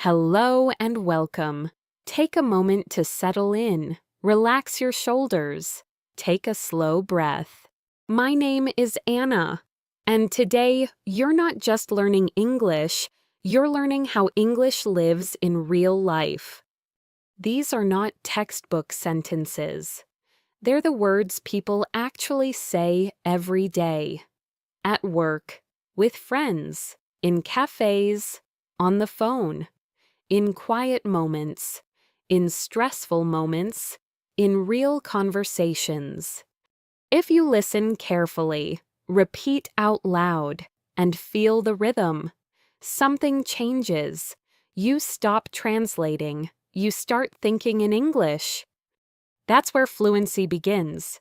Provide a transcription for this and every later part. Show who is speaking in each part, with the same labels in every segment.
Speaker 1: Hello and welcome. Take a moment to settle in. Relax your shoulders. Take a slow breath. My name is Anna, and today you're not just learning English, you're learning how English lives in real life. These are not textbook sentences. They're the words people actually say every day. At work, with friends, in cafes, on the phone. In quiet moments, in stressful moments, in real conversations. If you listen carefully, repeat out loud, and feel the rhythm, something changes. You stop translating. You start thinking in English. That's where fluency begins.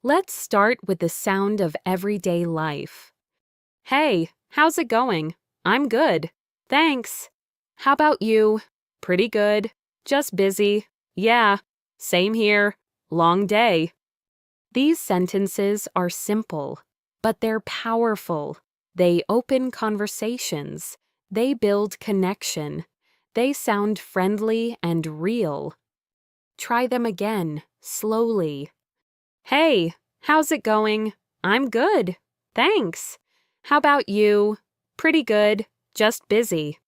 Speaker 1: Let's start with the sound of everyday life. Hey, how's it going? I'm good. Thanks. How about you? Pretty good. Just busy. Yeah, same here. Long day. These sentences are simple, but they're powerful. They open conversations. They build connection. They sound friendly and real. Try them again, slowly. Hey, how's it going? I'm good. Thanks. How about you? Pretty good. Just busy.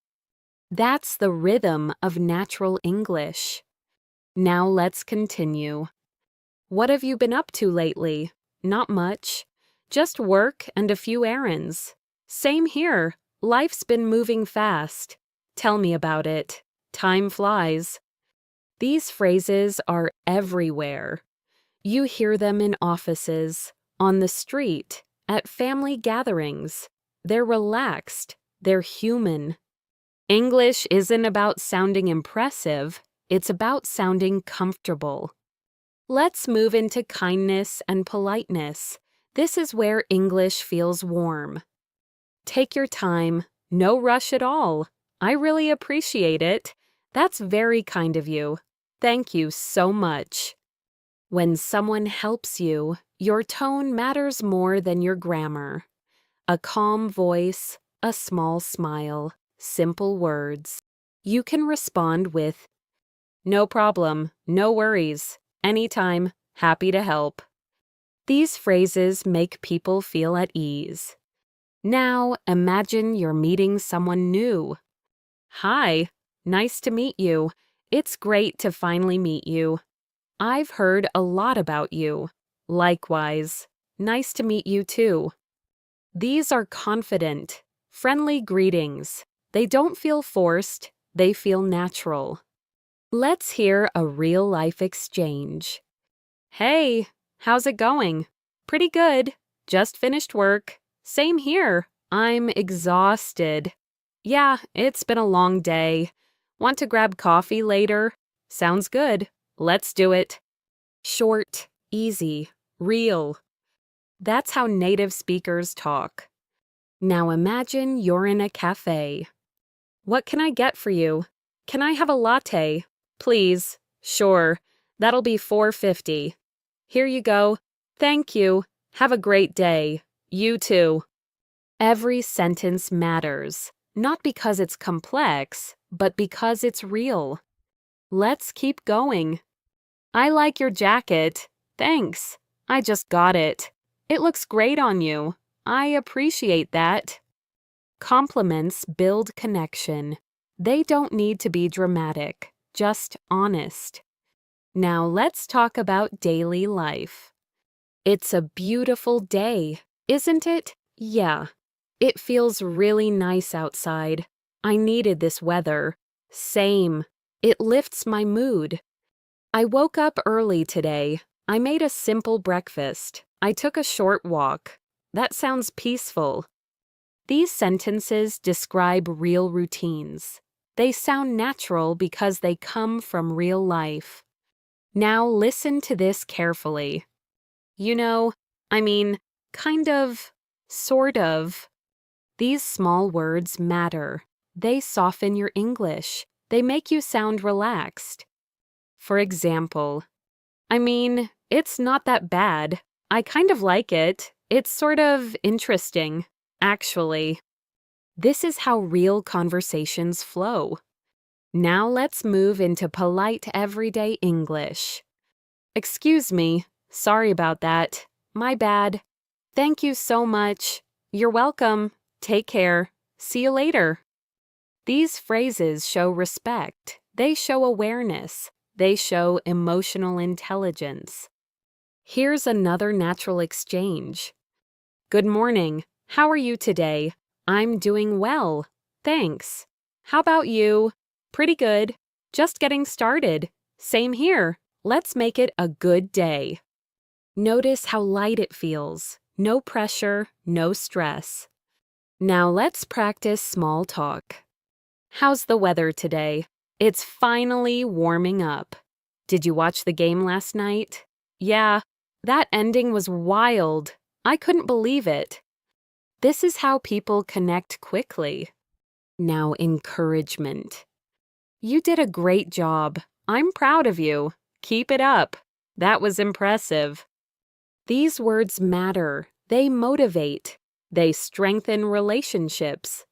Speaker 1: That's the rhythm of natural English. Now let's continue. What have you been up to lately? Not much. Just work and a few errands. Same here. Life's been moving fast. Tell me about it. Time flies. These phrases are everywhere. You hear them in offices, on the street, at family gatherings. They're relaxed. They're human. English isn't about sounding impressive, it's about sounding comfortable. Let's move into kindness and politeness. This is where English feels warm. Take your time, no rush at all. I really appreciate it. That's very kind of you. Thank you so much. When someone helps you, your tone matters more than your grammar. A calm voice, a small smile. Simple words. You can respond with, "No problem, no worries, anytime, happy to help." These phrases make people feel at ease. Now imagine you're meeting someone new. Hi, nice to meet you. It's great to finally meet you. I've heard a lot about you. Likewise, nice to meet you too. These are confident, friendly greetings. They don't feel forced, they feel natural. Let's hear a real-life exchange. Hey, how's it going? Pretty good. Just finished work. Same here. I'm exhausted. Yeah, it's been a long day. Want to grab coffee later? Sounds good. Let's do it. Short, easy, real. That's how native speakers talk. Now imagine you're in a cafe. What can I get for you? Can I have a latte? Please. Sure. That'll be $4.50. Here you go. Thank you. Have a great day. You too. Every sentence matters, not because it's complex, but because it's real. Let's keep going. I like your jacket. Thanks. I just got it. It looks great on you. I appreciate that. Compliments build connection. They don't need to be dramatic, just honest. Now let's talk about daily life. It's a beautiful day, isn't it? Yeah. It feels really nice outside. I needed this weather. Same. It lifts my mood. I woke up early today. I made a simple breakfast. I took a short walk. That sounds peaceful. These sentences describe real routines. They sound natural because they come from real life. Now listen to this carefully. Kind of, sort of. These small words matter. They soften your English. They make you sound relaxed. For example, it's not that bad. I kind of like it. It's sort of interesting. Actually, this is how real conversations flow. Now let's move into polite everyday English. Excuse me. Sorry about that. My bad. Thank you so much. You're welcome. Take care. See you later. These phrases show respect. They show awareness. They show emotional intelligence. Here's another natural exchange. Good morning. How are you today? I'm doing well. Thanks. How about you? Pretty good. Just getting started. Same here. Let's make it a good day. Notice how light it feels. No pressure, no stress. Now let's practice small talk. How's the weather today? It's finally warming up. Did you watch the game last night? Yeah, that ending was wild. I couldn't believe it. This is how people connect quickly. Now, encouragement. You did a great job. I'm proud of you. Keep it up. That was impressive. These words matter. They motivate. They strengthen relationships.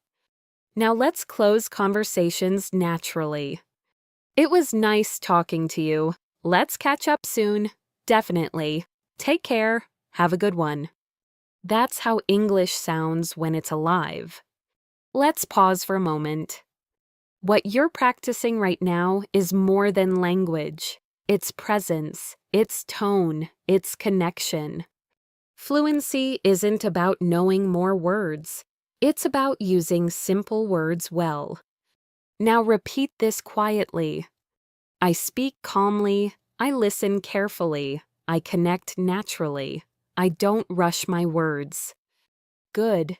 Speaker 1: Now let's close conversations naturally. It was nice talking to you. Let's catch up soon. Definitely. Take care. Have a good one. That's how English sounds when it's alive. Let's pause for a moment. What you're practicing right now is more than language. It's presence, it's tone, it's connection. Fluency isn't about knowing more words. It's about using simple words well. Now repeat this quietly. I speak calmly. I listen carefully. I connect naturally. I don't rush my words. Good.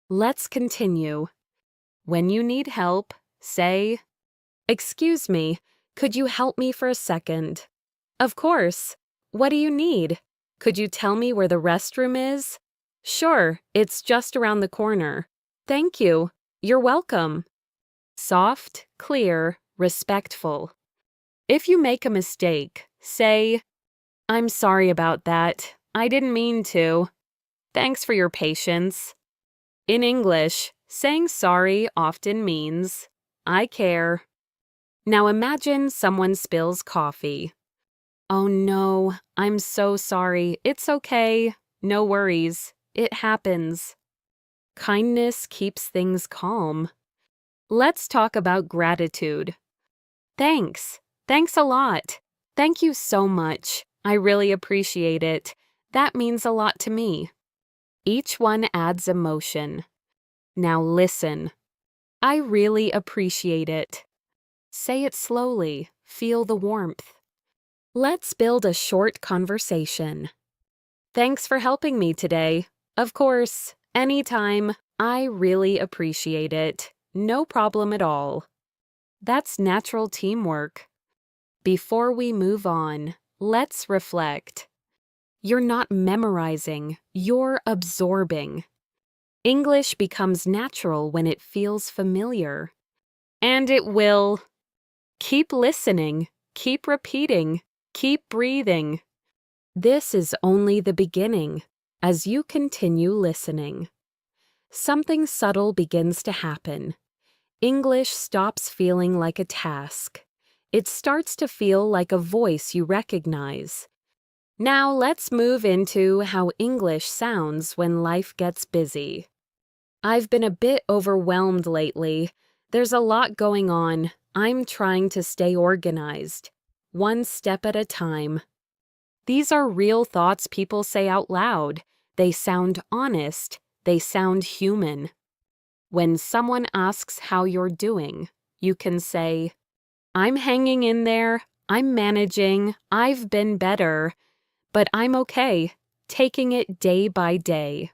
Speaker 1: Let's continue. When you need help, say, "Excuse me, could you help me for a second?" Of course. What do you need? Could you tell me where the restroom is? Sure, it's just around the corner. Thank you. You're welcome. Soft, clear, respectful. If you make a mistake, say, "I'm sorry about that. I didn't mean to. Thanks for your patience." In English, saying sorry often means, "I care." Now imagine someone spills coffee. Oh no, I'm so sorry. It's okay. No worries. It happens. Kindness keeps things calm. Let's talk about gratitude. Thanks. Thanks a lot. Thank you so much. I really appreciate it. That means a lot to me. Each one adds emotion. Now listen. I really appreciate it. Say it slowly. Feel the warmth. Let's build a short conversation. Thanks for helping me today. Of course, anytime. I really appreciate it. No problem at all. That's natural teamwork. Before we move on, let's reflect. You're not memorizing, you're absorbing. English becomes natural when it feels familiar. And it will. Keep listening, keep repeating, keep breathing. This is only the beginning as you continue listening. Something subtle begins to happen. English stops feeling like a task. It starts to feel like a voice you recognize. Now let's move into how English sounds when life gets busy. I've been a bit overwhelmed lately. There's a lot going on. I'm trying to stay organized, one step at a time. These are real thoughts people say out loud. They sound honest. They sound human. When someone asks how you're doing, you can say, "I'm hanging in there. I'm managing. I've been better. But I'm okay, taking it day by day."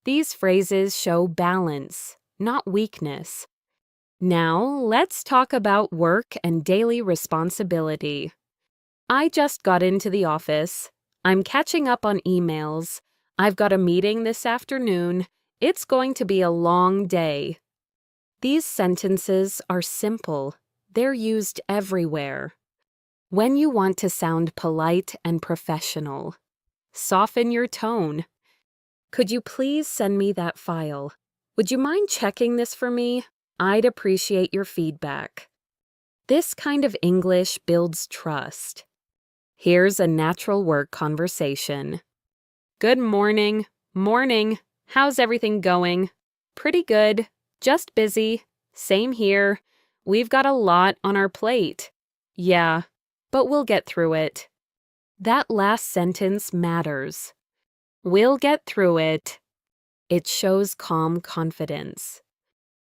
Speaker 1: These phrases show balance, not weakness. Now, let's talk about work and daily responsibility. I just got into the office. I'm catching up on emails. I've got a meeting this afternoon. It's going to be a long day. These sentences are simple. They're used everywhere. When you want to sound polite and professional, soften your tone. Could you please send me that file? Would you mind checking this for me? I'd appreciate your feedback. This kind of English builds trust. Here's a natural work conversation. Good morning. Morning. How's everything going? Pretty good. Just busy. Same here. We've got a lot on our plate. Yeah, but we'll get through it. That last sentence matters. We'll get through it. It shows calm confidence.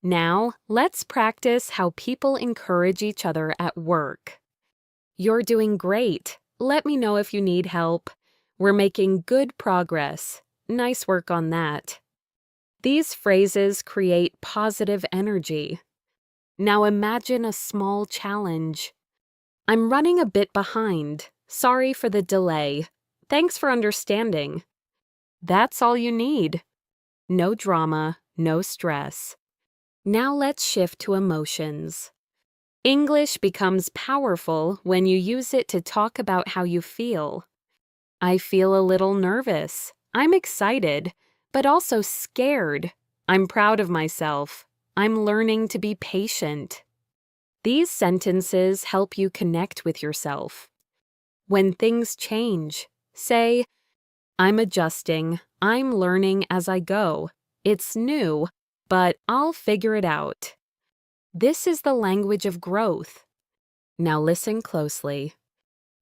Speaker 1: Now, let's practice how people encourage each other at work. You're doing great. Let me know if you need help. We're making good progress. Nice work on that. These phrases create positive energy. Now imagine a small challenge. I'm running a bit behind. Sorry for the delay. Thanks for understanding. That's all you need. No drama, no stress. Now let's shift to emotions. English becomes powerful when you use it to talk about how you feel. I feel a little nervous. I'm excited, but also scared. I'm proud of myself. I'm learning to be patient. These sentences help you connect with yourself. When things change, say, I'm adjusting. I'm learning as I go. It's new, but I'll figure it out. This is the language of growth. Now listen closely.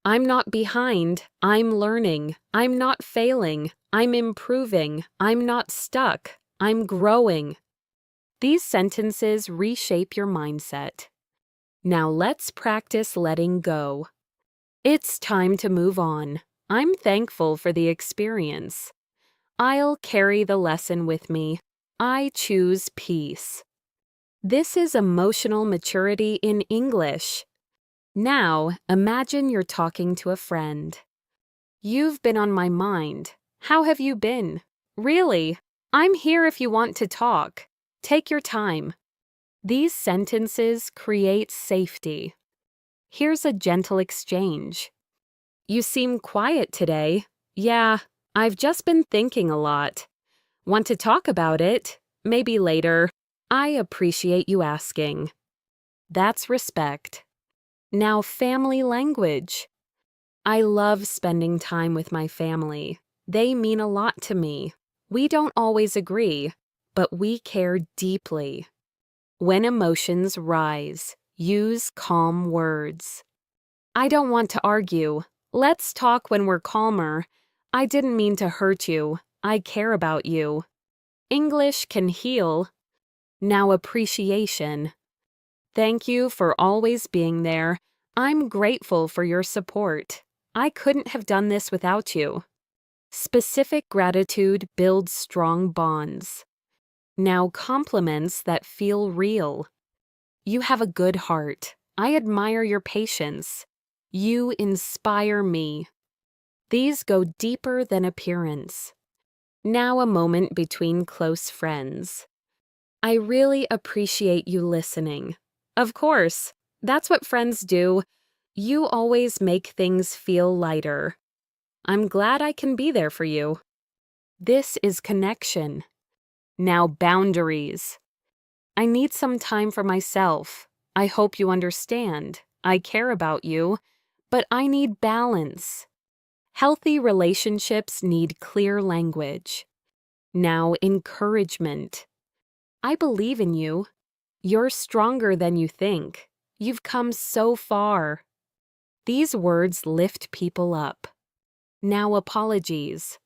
Speaker 1: I'm not behind. I'm learning. I'm not failing. I'm improving. I'm not stuck. I'm growing. These sentences reshape your mindset. Now let's practice letting go. It's time to move on. I'm thankful for the experience. I'll carry the lesson with me. I choose peace. This is emotional maturity in English. Now, imagine you're talking to a friend. You've been on my mind. How have you been? Really? I'm here if you want to talk. Take your time. These sentences create safety. Here's a gentle exchange. You seem quiet today. Yeah, I've just been thinking a lot. Want to talk about it? Maybe later. I appreciate you asking. That's respect. Now, family language. I love spending time with my family. They mean a lot to me. We don't always agree, but we care deeply. When emotions rise, use calm words. I don't want to argue. Let's talk when we're calmer. I didn't mean to hurt you. I care about you. English can heal. Now appreciation. Thank you for always being there. I'm grateful for your support. I couldn't have done this without you. Specific gratitude builds strong bonds. Now compliments that feel real. You have a good heart. I admire your patience. You inspire me. These go deeper than appearance. Now a moment between close friends. I really appreciate you listening. Of course, that's what friends do. You always make things feel lighter. I'm glad I can be there for you. This is connection. Now boundaries. I need some time for myself. I hope you understand. I care about you, but I need balance. Healthy relationships need clear language. Now encouragement. I believe in you. You're stronger than you think. You've come so far. These words lift people up. Now apologies.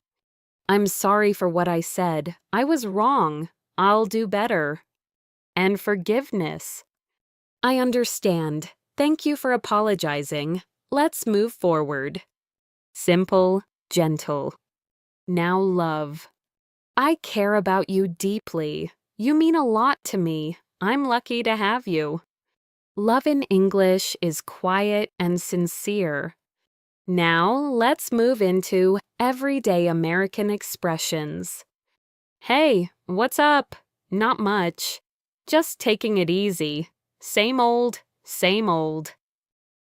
Speaker 1: I'm sorry for what I said. I was wrong. I'll do better. And forgiveness. I understand. Thank you for apologizing. Let's move forward. Simple, gentle. Now love. I care about you deeply. You mean a lot to me. I'm lucky to have you. Love in English is quiet and sincere. Now let's move into everyday American expressions. Hey, what's up? Not much. Just taking it easy. Same old, same old.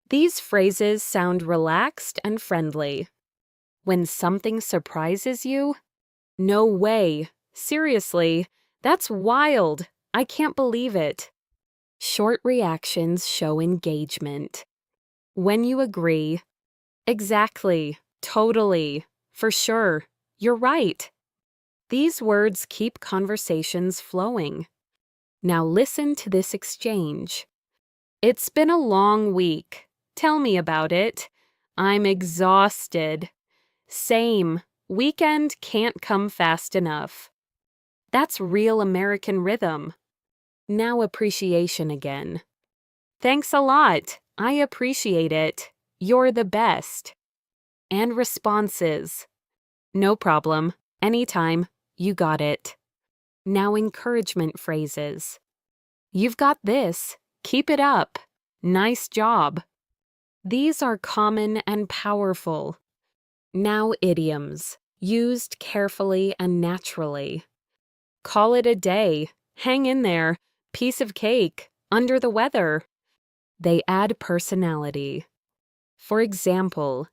Speaker 1: These phrases sound relaxed and friendly. When something surprises you, no way. Seriously, that's wild. I can't believe it. Short reactions show engagement. When you agree, exactly, totally, for sure, you're right. These words keep conversations flowing. Now listen to this exchange. It's been a long week. Tell me about it. I'm exhausted. Same. Weekend can't come fast enough. That's real American rhythm. Now appreciation again. Thanks a lot. I appreciate it. You're the best. And responses. No problem. Anytime. You got it. Now encouragement phrases. You've got this. Keep it up. Nice job. These are common and powerful. Now idioms, used carefully and naturally. Call it a day. Hang in there. Piece of cake. Under the weather. They add personality. For example,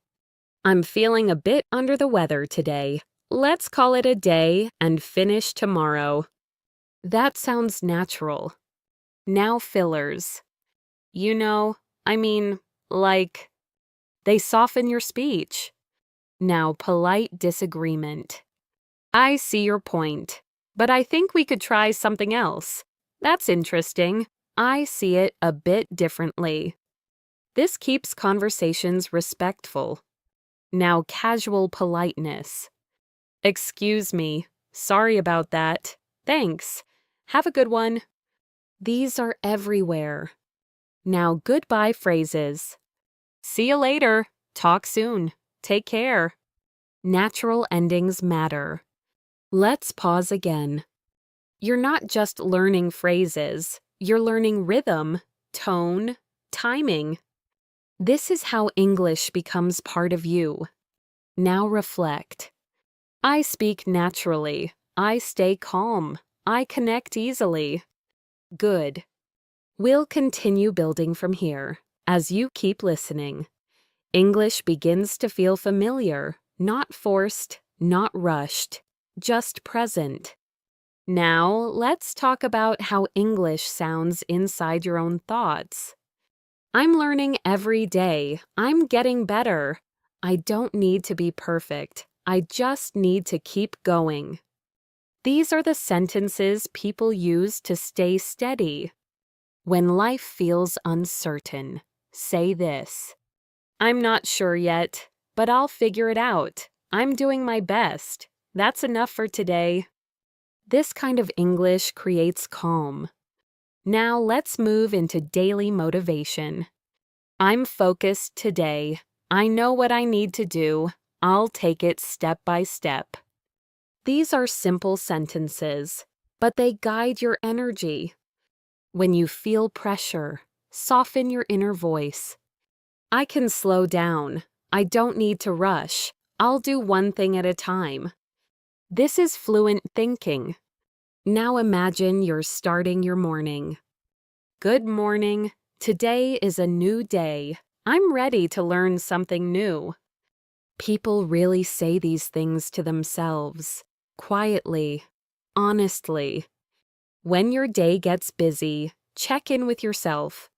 Speaker 1: I'm feeling a bit under the weather today. Let's call it a day and finish tomorrow. That sounds natural. Now fillers. You know, like, they soften your speech. Now polite disagreement. I see your point, but I think we could try something else. That's interesting. I see it a bit differently. This keeps conversations respectful. Now casual politeness. Excuse me. Sorry about that. Thanks. Have a good one. These are everywhere. Now goodbye phrases. See you later. Talk soon. Take care. Natural endings matter. Let's pause again. You're not just learning phrases. You're learning rhythm, tone, timing. This is how English becomes part of you. Now reflect. I speak naturally. I stay calm. I connect easily. Good. We'll continue building from here as you keep listening. English begins to feel familiar, not forced, not rushed, just present. Now, let's talk about how English sounds inside your own thoughts. I'm learning every day. I'm getting better. I don't need to be perfect. I just need to keep going. These are the sentences people use to stay steady. When life feels uncertain, say this. I'm not sure yet, but I'll figure it out. I'm doing my best. That's enough for today. This kind of English creates calm. Now let's move into daily motivation. I'm focused today. I know what I need to do. I'll take it step by step. These are simple sentences, but they guide your energy. When you feel pressure, soften your inner voice. I can slow down. I don't need to rush. I'll do one thing at a time. This is fluent thinking. Now imagine you're starting your morning. Good morning. Today is a new day. I'm ready to learn something new. People really say these things to themselves, quietly, honestly. When your day gets busy, check in with yourself.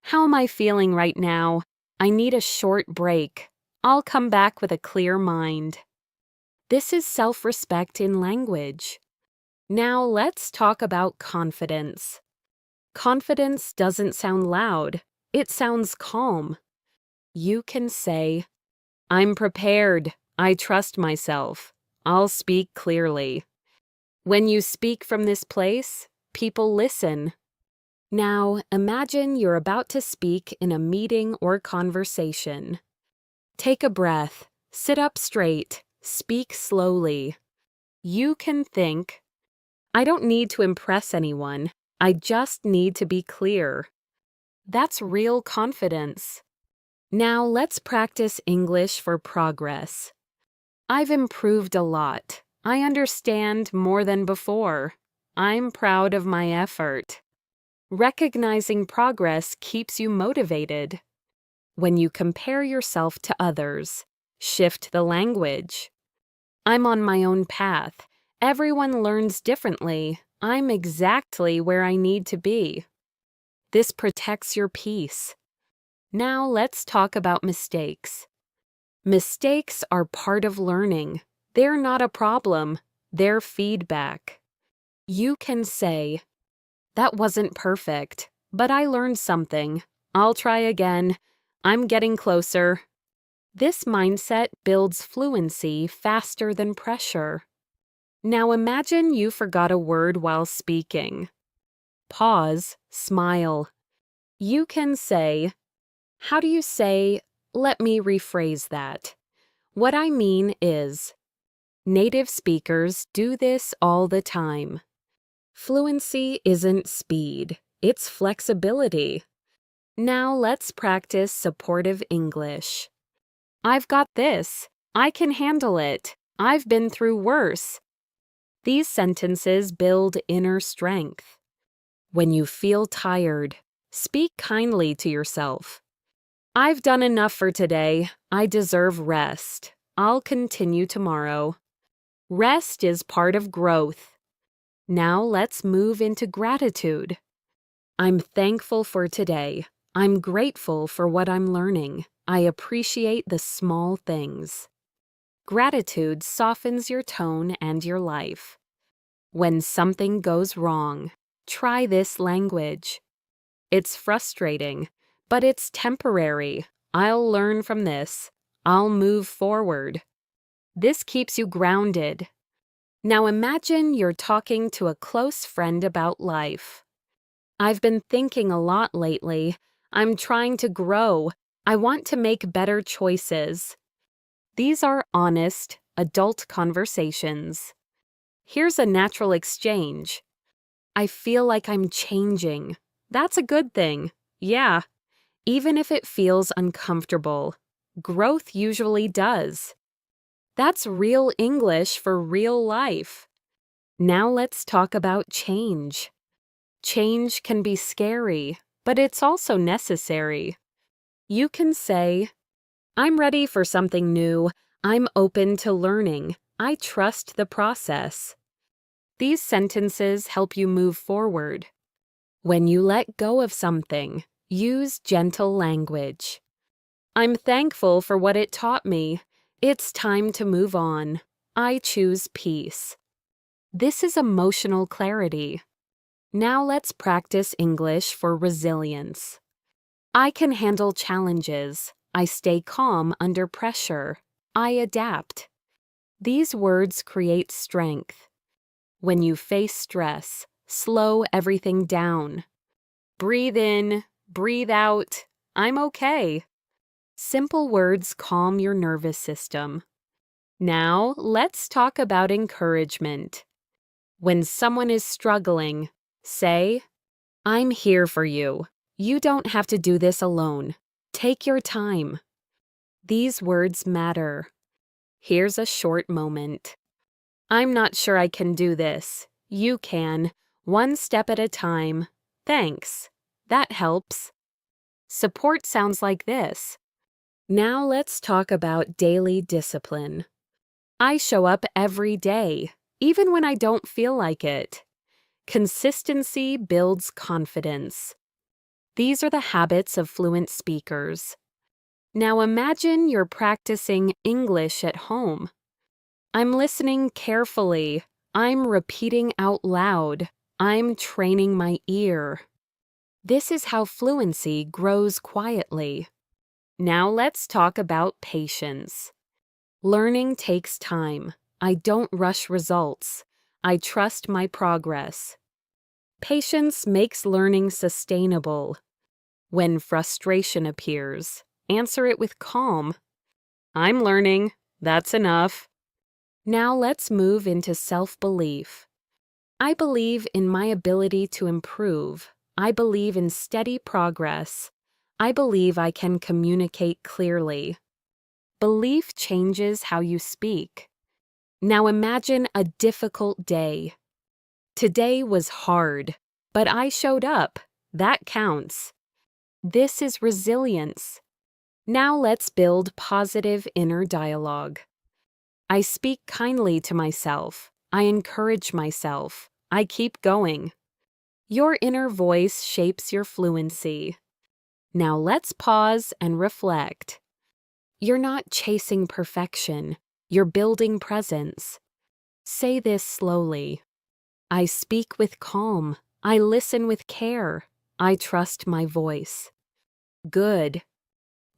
Speaker 1: How am I feeling right now? I need a short break. I'll come back with a clear mind. This is self-respect in language. Now let's talk about confidence. Confidence doesn't sound loud. It sounds calm. You can say, I'm prepared. I trust myself. I'll speak clearly. When you speak from this place, people listen. Now, imagine you're about to speak in a meeting or conversation. Take a breath, sit up straight, speak slowly. You can think, I don't need to impress anyone. I just need to be clear. That's real confidence. Now let's practice English for progress. I've improved a lot. I understand more than before. I'm proud of my effort. Recognizing progress keeps you motivated. When you compare yourself to others, shift the language. I'm on my own path. Everyone learns differently. I'm exactly where I need to be. This protects your peace. Now let's talk about mistakes. Mistakes are part of learning. They're not a problem. They're feedback. You can say, "That wasn't perfect, but I learned something. I'll try again. I'm getting closer." This mindset builds fluency faster than pressure. Now imagine you forgot a word while speaking. Pause, smile. You can say, "How do you say, 'Let me rephrase that'? What I mean is," native speakers do this all the time. Fluency isn't speed, it's flexibility. Now let's practice supportive English. "I've got this. I can handle it. I've been through worse." These sentences build inner strength. When you feel tired, speak kindly to yourself. "I've done enough for today. I deserve rest. I'll continue tomorrow." Rest is part of growth. Now let's move into gratitude. I'm thankful for today. I'm grateful for what I'm learning. I appreciate the small things. Gratitude softens your tone and your life. When something goes wrong, try this language. "It's frustrating, but it's temporary. I'll learn from this. I'll move forward." This keeps you grounded. Now imagine you're talking to a close friend about life. "I've been thinking a lot lately. I'm trying to grow. I want to make better choices." These are honest, adult conversations. Here's a natural exchange. "I feel like I'm changing." That's a good thing. Yeah, even if it feels uncomfortable. Growth usually does. That's real English for real life. Now let's talk about change. Change can be scary, but it's also necessary. You can say, "I'm ready for something new. I'm open to learning. I trust the process." These sentences help you move forward. When you let go of something, use gentle language. "I'm thankful for what it taught me. It's time to move on. I choose peace." This is emotional clarity. Now let's practice English for resilience. I can handle challenges. I stay calm under pressure. I adapt. These words create strength. When you face stress, slow everything down. Breathe in, breathe out. I'm okay. Simple words calm your nervous system. Now, let's talk about encouragement. When someone is struggling, say, "I'm here for you. You don't have to do this alone. Take your time." These words matter. Here's a short moment. "I'm not sure I can do this. You can. One step at a time. Thanks." That helps. Support sounds like this. Now let's talk about daily discipline. I show up every day, even when I don't feel like it. Consistency builds confidence. These are the habits of fluent speakers. Now imagine you're practicing English at home. I'm listening carefully. I'm repeating out loud. I'm training my ear. This is how fluency grows quietly. Now let's talk about patience. Learning takes time. I don't rush results. I trust my progress. Patience makes learning sustainable. When frustration appears, answer it with calm. I'm learning. That's enough. Now let's move into self-belief. I believe in my ability to improve. I believe in steady progress. I believe I can communicate clearly. Belief changes how you speak. Now imagine a difficult day. Today was hard, but I showed up. That counts. This is resilience. Now let's build positive inner dialogue. I speak kindly to myself. I encourage myself. I keep going. Your inner voice shapes your fluency. Now let's pause and reflect. You're not chasing perfection. You're building presence. Say this slowly. I speak with calm. I listen with care. I trust my voice. Good.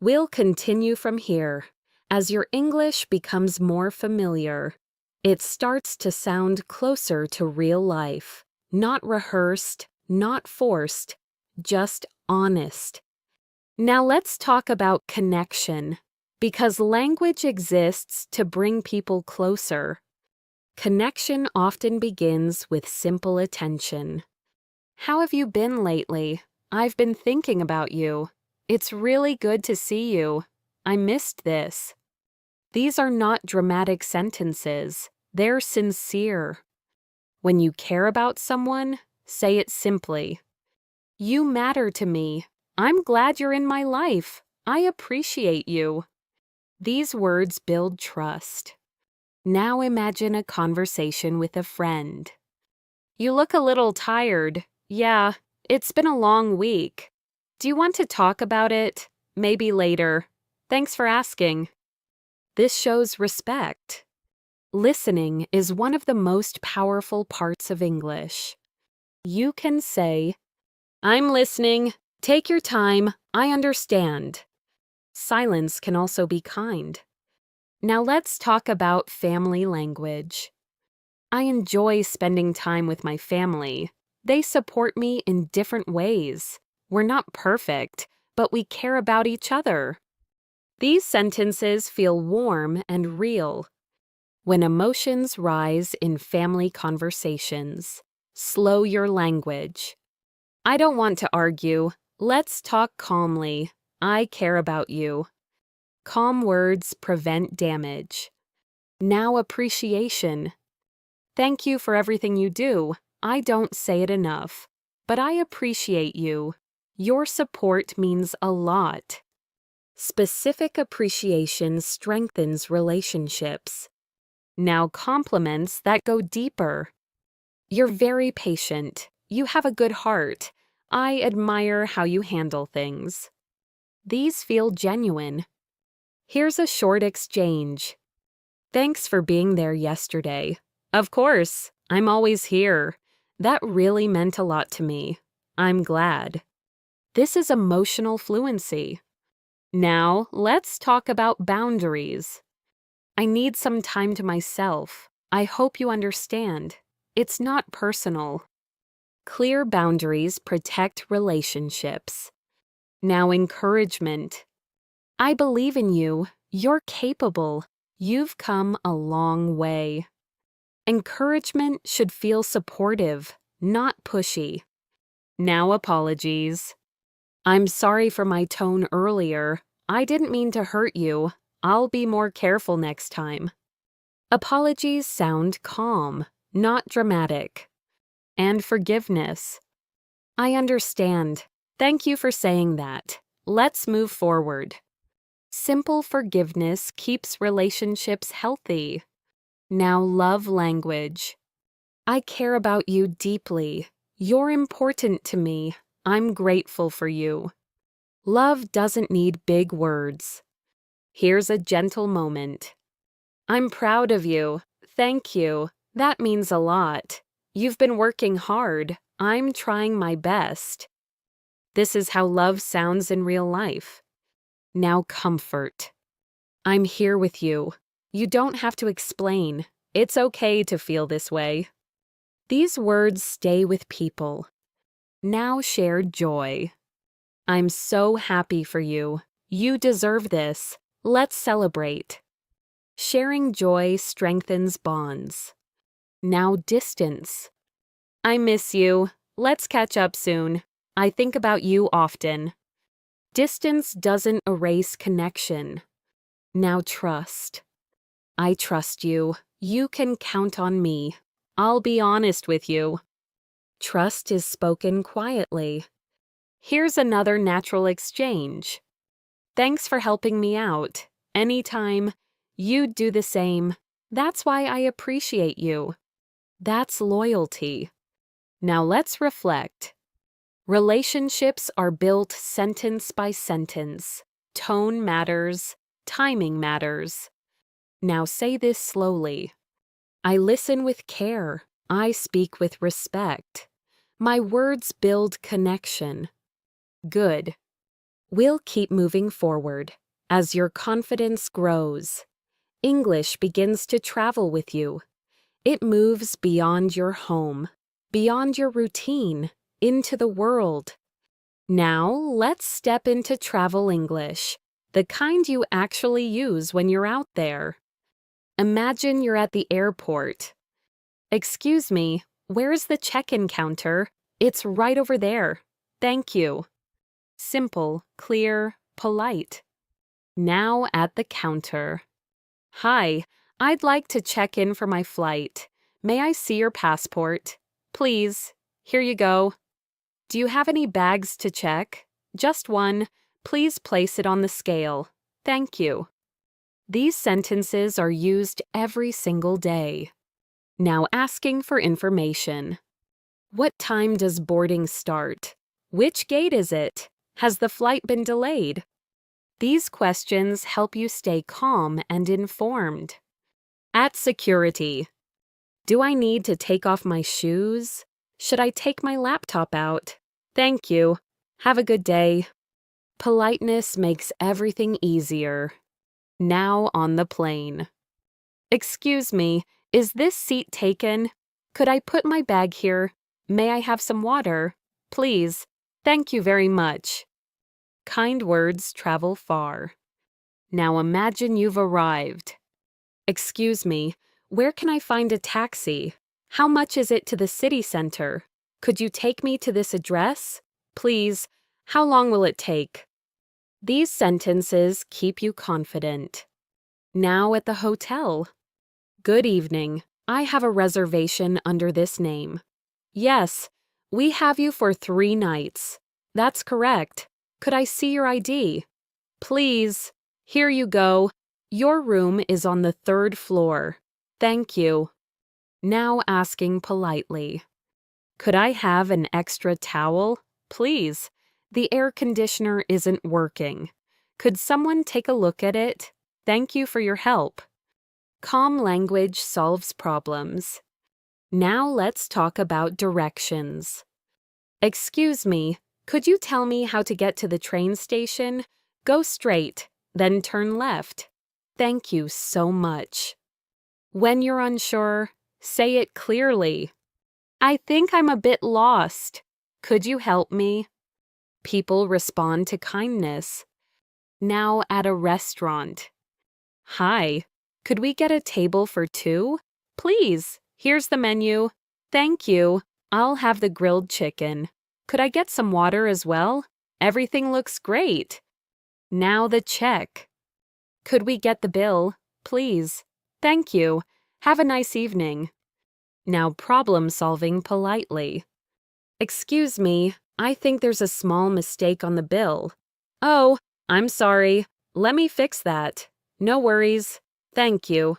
Speaker 1: We'll continue from here. As your English becomes more familiar, it starts to sound closer to real life. Not rehearsed, not forced, just honest. Now let's talk about connection, because language exists to bring people closer. Connection often begins with simple attention. How have you been lately? I've been thinking about you. It's really good to see you. I missed this. These are not dramatic sentences. They're sincere. When you care about someone, say it simply. You matter to me. I'm glad you're in my life. I appreciate you. These words build trust. Now imagine a conversation with a friend. You look a little tired. Yeah, it's been a long week. Do you want to talk about it? Maybe later. Thanks for asking. This shows respect. Listening is one of the most powerful parts of English. You can say, I'm listening. Take your time. I understand. Silence can also be kind. Now let's talk about family language. I enjoy spending time with my family. They support me in different ways. We're not perfect, but we care about each other. These sentences feel warm and real. When emotions rise in family conversations, slow your language. I don't want to argue. Let's talk calmly. I care about you. Calm words prevent damage. Now appreciation. Thank you for everything you do. I don't say it enough, but I appreciate you. Your support means a lot. Specific appreciation strengthens relationships. Now compliments that go deeper. You're very patient. You have a good heart. I admire how you handle things. These feel genuine. Here's a short exchange. Thanks for being there yesterday. Of course, I'm always here. That really meant a lot to me. I'm glad. This is emotional fluency. Now, let's talk about boundaries. I need some time to myself. I hope you understand. It's not personal. Clear boundaries protect relationships. Now, encouragement. I believe in you. You're capable. You've come a long way. Encouragement should feel supportive, not pushy. Now, apologies. I'm sorry for my tone earlier. I didn't mean to hurt you. I'll be more careful next time. Apologies sound calm, not dramatic. And forgiveness. I understand. Thank you for saying that. Let's move forward. Simple forgiveness keeps relationships healthy. Now, love language. I care about you deeply. You're important to me. I'm grateful for you. Love doesn't need big words. Here's a gentle moment. I'm proud of you. Thank you. That means a lot. You've been working hard. I'm trying my best. This is how love sounds in real life. Now, comfort. I'm here with you. You don't have to explain. It's okay to feel this way. These words stay with people. Now, shared joy. I'm so happy for you. You deserve this. Let's celebrate. Sharing joy strengthens bonds. Now, distance. I miss you. Let's catch up soon. I think about you often. Distance doesn't erase connection. Now, trust. I trust you. You can count on me. I'll be honest with you. Trust is spoken quietly. Here's another natural exchange. Thanks for helping me out. Anytime. You'd do the same. That's why I appreciate you. That's loyalty. Now let's reflect. Relationships are built sentence by sentence. Tone matters, timing matters. Now say this slowly. I listen with care. I speak with respect. My words build connection. Good. We'll keep moving forward. As your confidence grows, English begins to travel with you. It moves beyond your home, beyond your routine, into the world. Now, let's step into travel English, the kind you actually use when you're out there. Imagine you're at the airport. Excuse me, where's the check-in counter? It's right over there. Thank you. Simple, clear, polite. Now at the counter. Hi, I'd like to check in for my flight. May I see your passport? Please. Here you go. Do you have any bags to check? Just one. Please place it on the scale. Thank you. These sentences are used every single day. Now asking for information. What time does boarding start? Which gate is it? Has the flight been delayed? These questions help you stay calm and informed. At security. Do I need to take off my shoes? Should I take my laptop out? Thank you. Have a good day. Politeness makes everything easier. Now on the plane. Excuse me, is this seat taken? Could I put my bag here? May I have some water? Please. Thank you very much. Kind words travel far. Now imagine you've arrived. Excuse me, where can I find a taxi? How much is it to the city center? Could you take me to this address? Please, how long will it take? These sentences keep you confident. Now at the hotel. Good evening. I have a reservation under this name. Yes, we have you for 3 nights. That's correct. Could I see your ID? Please. Here you go. Your room is on the 3rd floor. Thank you. Now asking politely. Could I have an extra towel? Please. The air conditioner isn't working. Could someone take a look at it? Thank you for your help. Calm language solves problems. Now let's talk about directions. Excuse me, could you tell me how to get to the train station? Go straight, then turn left. Thank you so much. When you're unsure, say it clearly. I think I'm a bit lost. Could you help me? People respond to kindness. Now at a restaurant. Hi, could we get a table for 2? Please, here's the menu. Thank you. I'll have the grilled chicken. Could I get some water as well? Everything looks great. Now the check. Could we get the bill? Please. Thank you. Have a nice evening. Now problem solving politely. Excuse me, I think there's a small mistake on the bill. Oh, I'm sorry. Let me fix that. No worries. Thank you.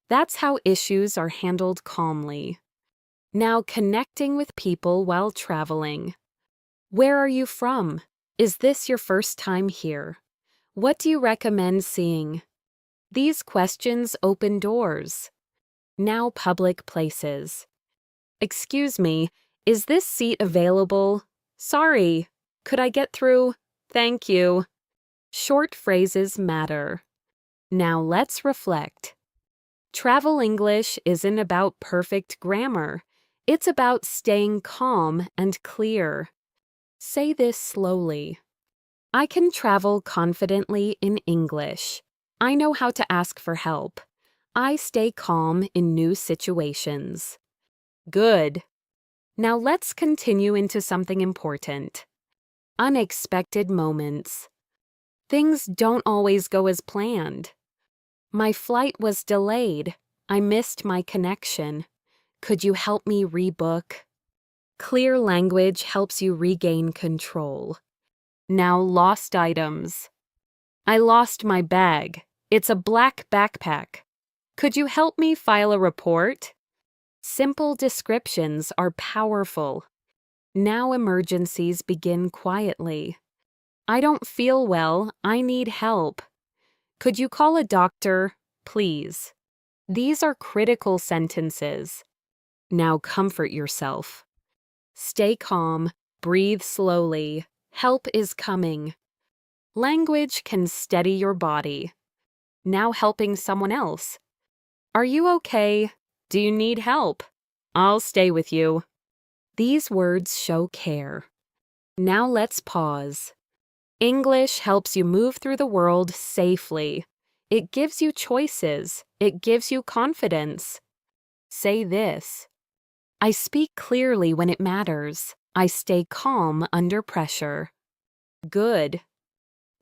Speaker 1: That's how issues are handled calmly. Now connecting with people while traveling. Where are you from? Is this your first time here? What do you recommend seeing? These questions open doors. Now public places. Excuse me, is this seat available? Sorry. Could I get through? Thank you. Short phrases matter. Now let's reflect. Travel English isn't about perfect grammar. It's about staying calm and clear. Say this slowly. I can travel confidently in English. I know how to ask for help. I stay calm in new situations. Good. Now let's continue into something important. Unexpected moments. Things don't always go as planned. My flight was delayed. I missed my connection. Could you help me rebook? Clear language helps you regain control. Now lost items. I lost my bag. It's a black backpack. Could you help me file a report? Simple descriptions are powerful. Now emergencies begin quietly. I don't feel well. I need help. Could you call a doctor, please? These are critical sentences. Now comfort yourself. Stay calm, breathe slowly. Help is coming. Language can steady your body. Now helping someone else. Are you okay? Do you need help? I'll stay with you. These words show care. Now let's pause. English helps you move through the world safely. It gives you choices. It gives you confidence. Say this. I speak clearly when it matters. I stay calm under pressure. Good.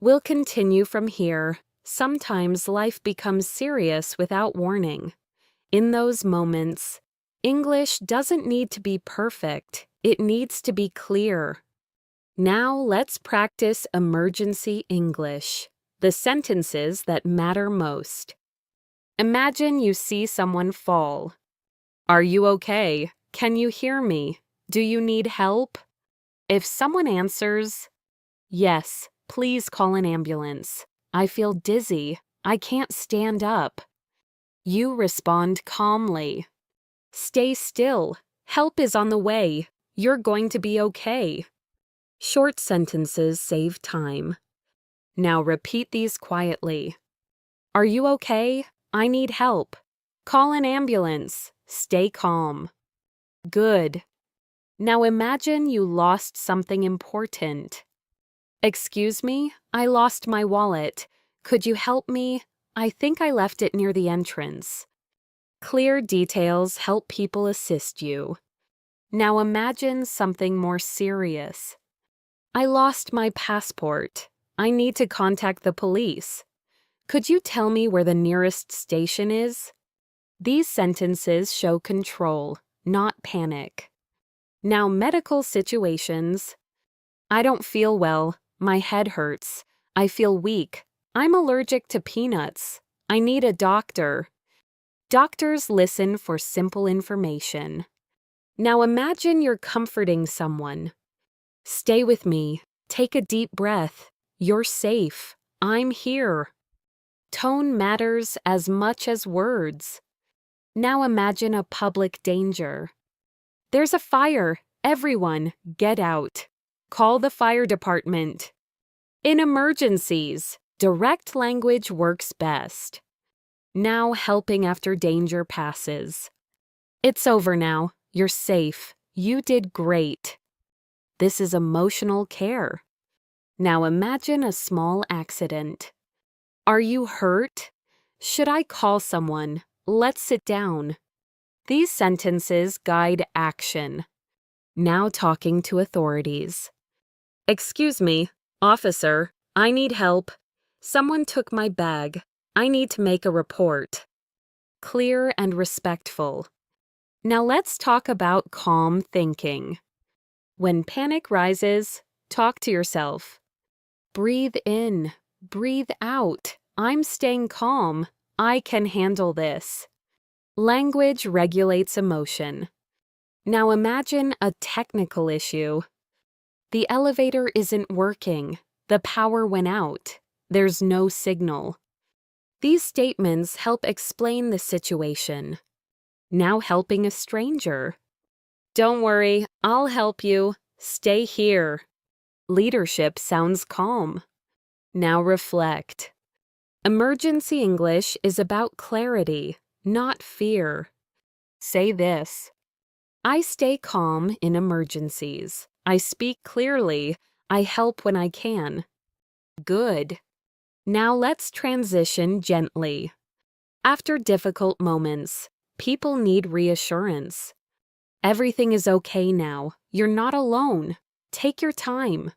Speaker 1: We'll continue from here. Sometimes life becomes serious without warning. In those moments, English doesn't need to be perfect. It needs to be clear. Now let's practice emergency English, the sentences that matter most. Imagine you see someone fall. Are you okay? Can you hear me? Do you need help? If someone answers, yes, please call an ambulance. I feel dizzy. I can't stand up. You respond calmly. Stay still. Help is on the way. You're going to be okay. Short sentences save time. Now repeat these quietly. Are you okay? I need help. Call an ambulance. Stay calm. Good. Now imagine you lost something important. Excuse me, I lost my wallet. Could you help me? I think I left it near the entrance. Clear details help people assist you. Now imagine something more serious. I lost my passport. I need to contact the police. Could you tell me where the nearest station is? These sentences show control, not panic. Now medical situations. I don't feel well. My head hurts. I feel weak. I'm allergic to peanuts. I need a doctor. Doctors listen for simple information. Now imagine you're comforting someone. Stay with me. Take a deep breath. You're safe. I'm here. Tone matters as much as words. Now imagine a public danger. There's a fire. Everyone, get out. Call the fire department. In emergencies, direct language works best. Now helping after danger passes. It's over now. You're safe. You did great. This is emotional care. Now imagine a small accident. Are you hurt? Should I call someone? Let's sit down. These sentences guide action. Now talking to authorities. Excuse me, officer, I need help. Someone took my bag. I need to make a report. Clear and respectful. Now let's talk about calm thinking. When panic rises, talk to yourself. Breathe in, breathe out. I'm staying calm. I can handle this. Language regulates emotion. Now imagine a technical issue. The elevator isn't working. The power went out. There's no signal. These statements help explain the situation. Now helping a stranger. Don't worry, I'll help you. Stay here. Leadership sounds calm. Now reflect. Emergency English is about clarity, not fear. Say this. I stay calm in emergencies. I speak clearly. I help when I can. Good. Now let's transition gently. After difficult moments, people need reassurance. Everything is okay now. You're not alone. Take your time.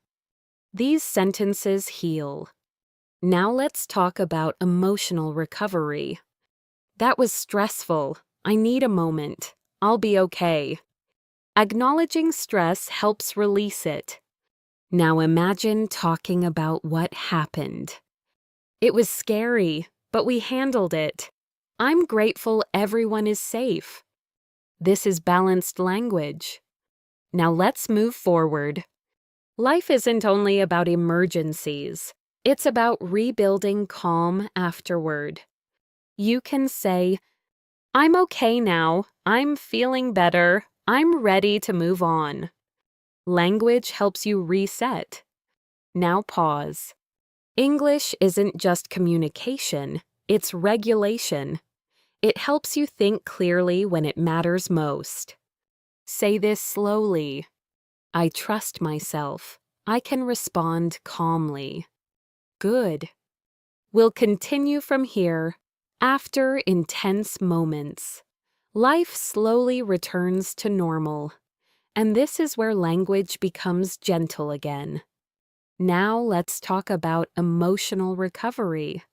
Speaker 1: These sentences heal. Now let's talk about emotional recovery. That was stressful. I need a moment. I'll be okay. Acknowledging stress helps release it. Now imagine talking about what happened. It was scary, but we handled it. I'm grateful everyone is safe. This is balanced language. Now let's move forward. Life isn't only about emergencies. It's about rebuilding calm afterward. You can say, I'm okay now. I'm feeling better. I'm ready to move on. Language helps you reset. Now pause. English isn't just communication, it's regulation. It helps you think clearly when it matters most. Say this slowly. I trust myself. I can respond calmly. Good. We'll continue from here. After intense moments, life slowly returns to normal, and this is where language becomes gentle again. Now let's talk about emotional recovery,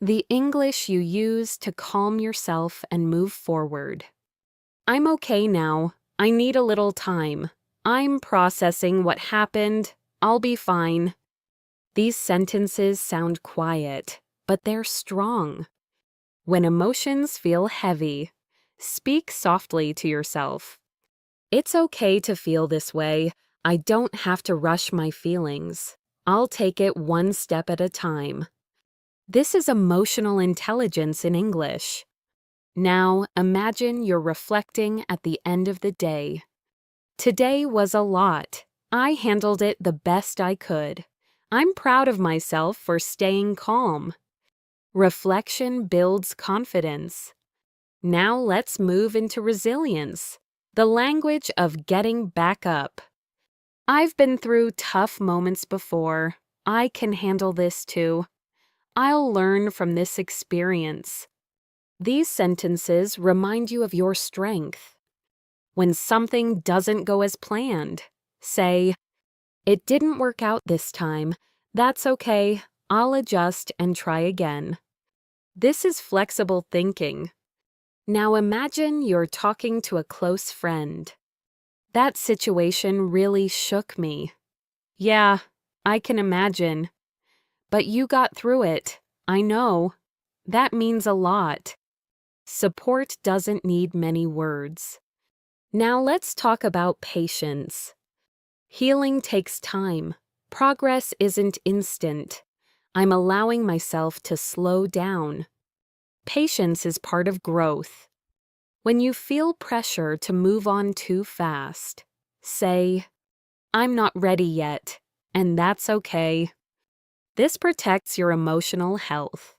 Speaker 1: the English you use to calm yourself and move forward. I'm okay now. I need a little time. I'm processing what happened. I'll be fine. These sentences sound quiet, but they're strong. When emotions feel heavy, speak softly to yourself. It's okay to feel this way. I don't have to rush my feelings. I'll take it one step at a time. This is emotional intelligence in English. Now, imagine you're reflecting at the end of the day. Today was a lot. I handled it the best I could. I'm proud of myself for staying calm. Reflection builds confidence. Now let's move into resilience, the language of getting back up. I've been through tough moments before. I can handle this too. I'll learn from this experience. These sentences remind you of your strength. When something doesn't go as planned, say, it didn't work out this time. That's okay. I'll adjust and try again. This is flexible thinking. Now imagine you're talking to a close friend. That situation really shook me. Yeah, I can imagine. But you got through it. I know. That means a lot. Support doesn't need many words. Now let's talk about patience. Healing takes time. Progress isn't instant. I'm allowing myself to slow down. Patience is part of growth. When you feel pressure to move on too fast, say, I'm not ready yet, and that's okay. This protects your emotional health.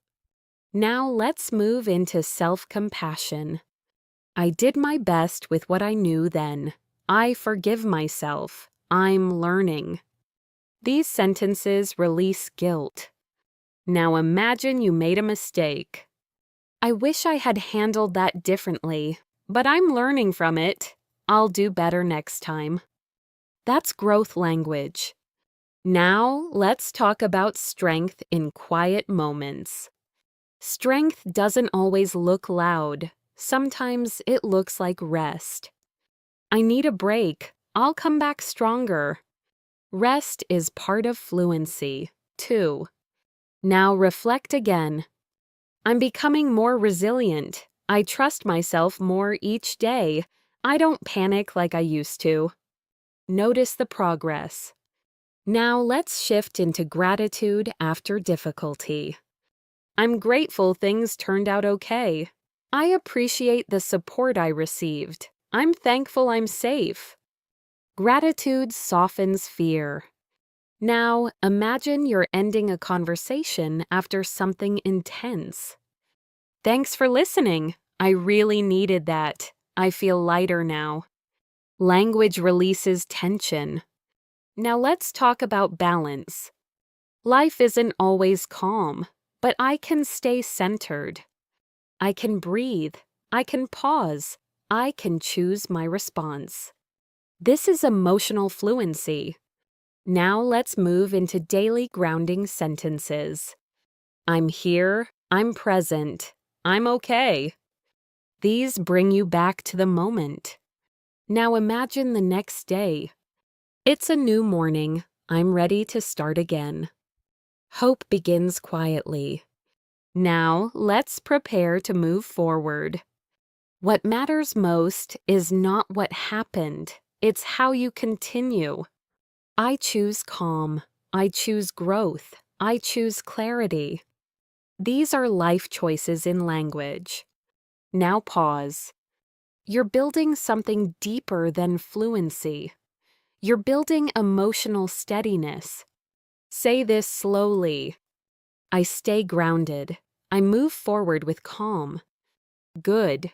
Speaker 1: Now let's move into self-compassion. I did my best with what I knew then. I forgive myself. I'm learning. These sentences release guilt. Now imagine you made a mistake. I wish I had handled that differently, but I'm learning from it. I'll do better next time. That's growth language. Now let's talk about strength in quiet moments. Strength doesn't always look loud. Sometimes it looks like rest. I need a break. I'll come back stronger. Rest is part of fluency, too. Now reflect again. I'm becoming more resilient. I trust myself more each day. I don't panic like I used to. Notice the progress. Now let's shift into gratitude after difficulty. I'm grateful things turned out okay. I appreciate the support I received. I'm thankful I'm safe. Gratitude softens fear. Now, imagine you're ending a conversation after something intense. Thanks for listening. I really needed that. I feel lighter now. Language releases tension. Now let's talk about balance. Life isn't always calm, but I can stay centered. I can breathe. I can pause. I can choose my response. This is emotional fluency. Now let's move into daily grounding sentences. I'm here. I'm present. I'm okay. These bring you back to the moment. Now imagine the next day. It's a new morning. I'm ready to start again. Hope begins quietly. Now let's prepare to move forward. What matters most is not what happened, it's how you continue. I choose calm. I choose growth. I choose clarity. These are life choices in language. Now pause. You're building something deeper than fluency. You're building emotional steadiness. Say this slowly. I stay grounded. I move forward with calm. Good.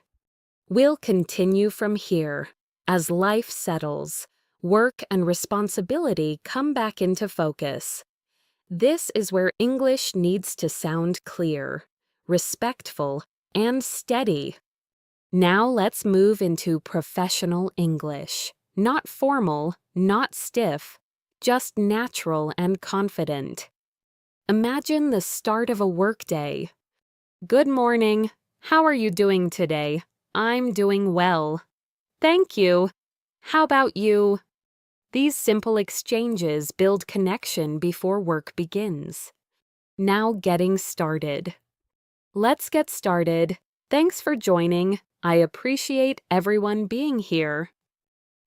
Speaker 1: We'll continue from here. As life settles, work and responsibility come back into focus. This is where English needs to sound clear, respectful, and steady. Now let's move into professional English. Not formal, not stiff, just natural and confident. Imagine the start of a workday. Good morning. How are you doing today? I'm doing well. Thank you. How about you? These simple exchanges build connection before work begins. Now getting started. Let's get started. Thanks for joining. I appreciate everyone being here.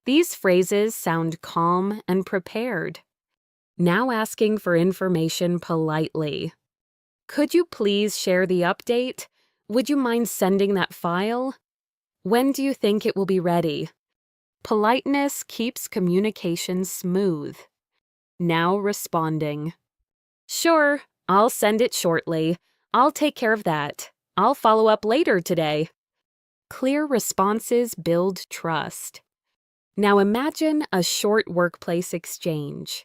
Speaker 1: These phrases sound calm and prepared. Now asking for information politely. Could you please share the update? Would you mind sending that file? When do you think it will be ready? Politeness keeps communication smooth. Now responding. Sure, I'll send it shortly. I'll take care of that. I'll follow up later today. Clear responses build trust. Now imagine a short workplace exchange.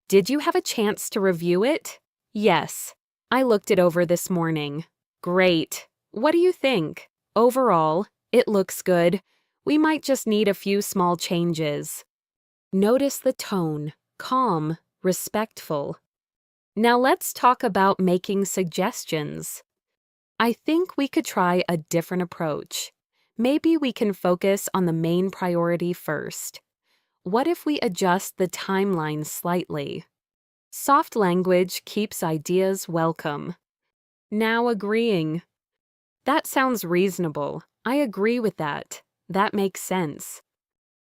Speaker 1: Did you have a chance to review it? Yes. I looked it over this morning. Great. What do you think? Overall, it looks good. We might just need a few small changes. Notice the tone, calm, respectful. Now let's talk about making suggestions. I think we could try a different approach. Maybe we can focus on the main priority first. What if we adjust the timeline slightly? Soft language keeps ideas welcome. Now agreeing. That sounds reasonable. I agree with that. That makes sense.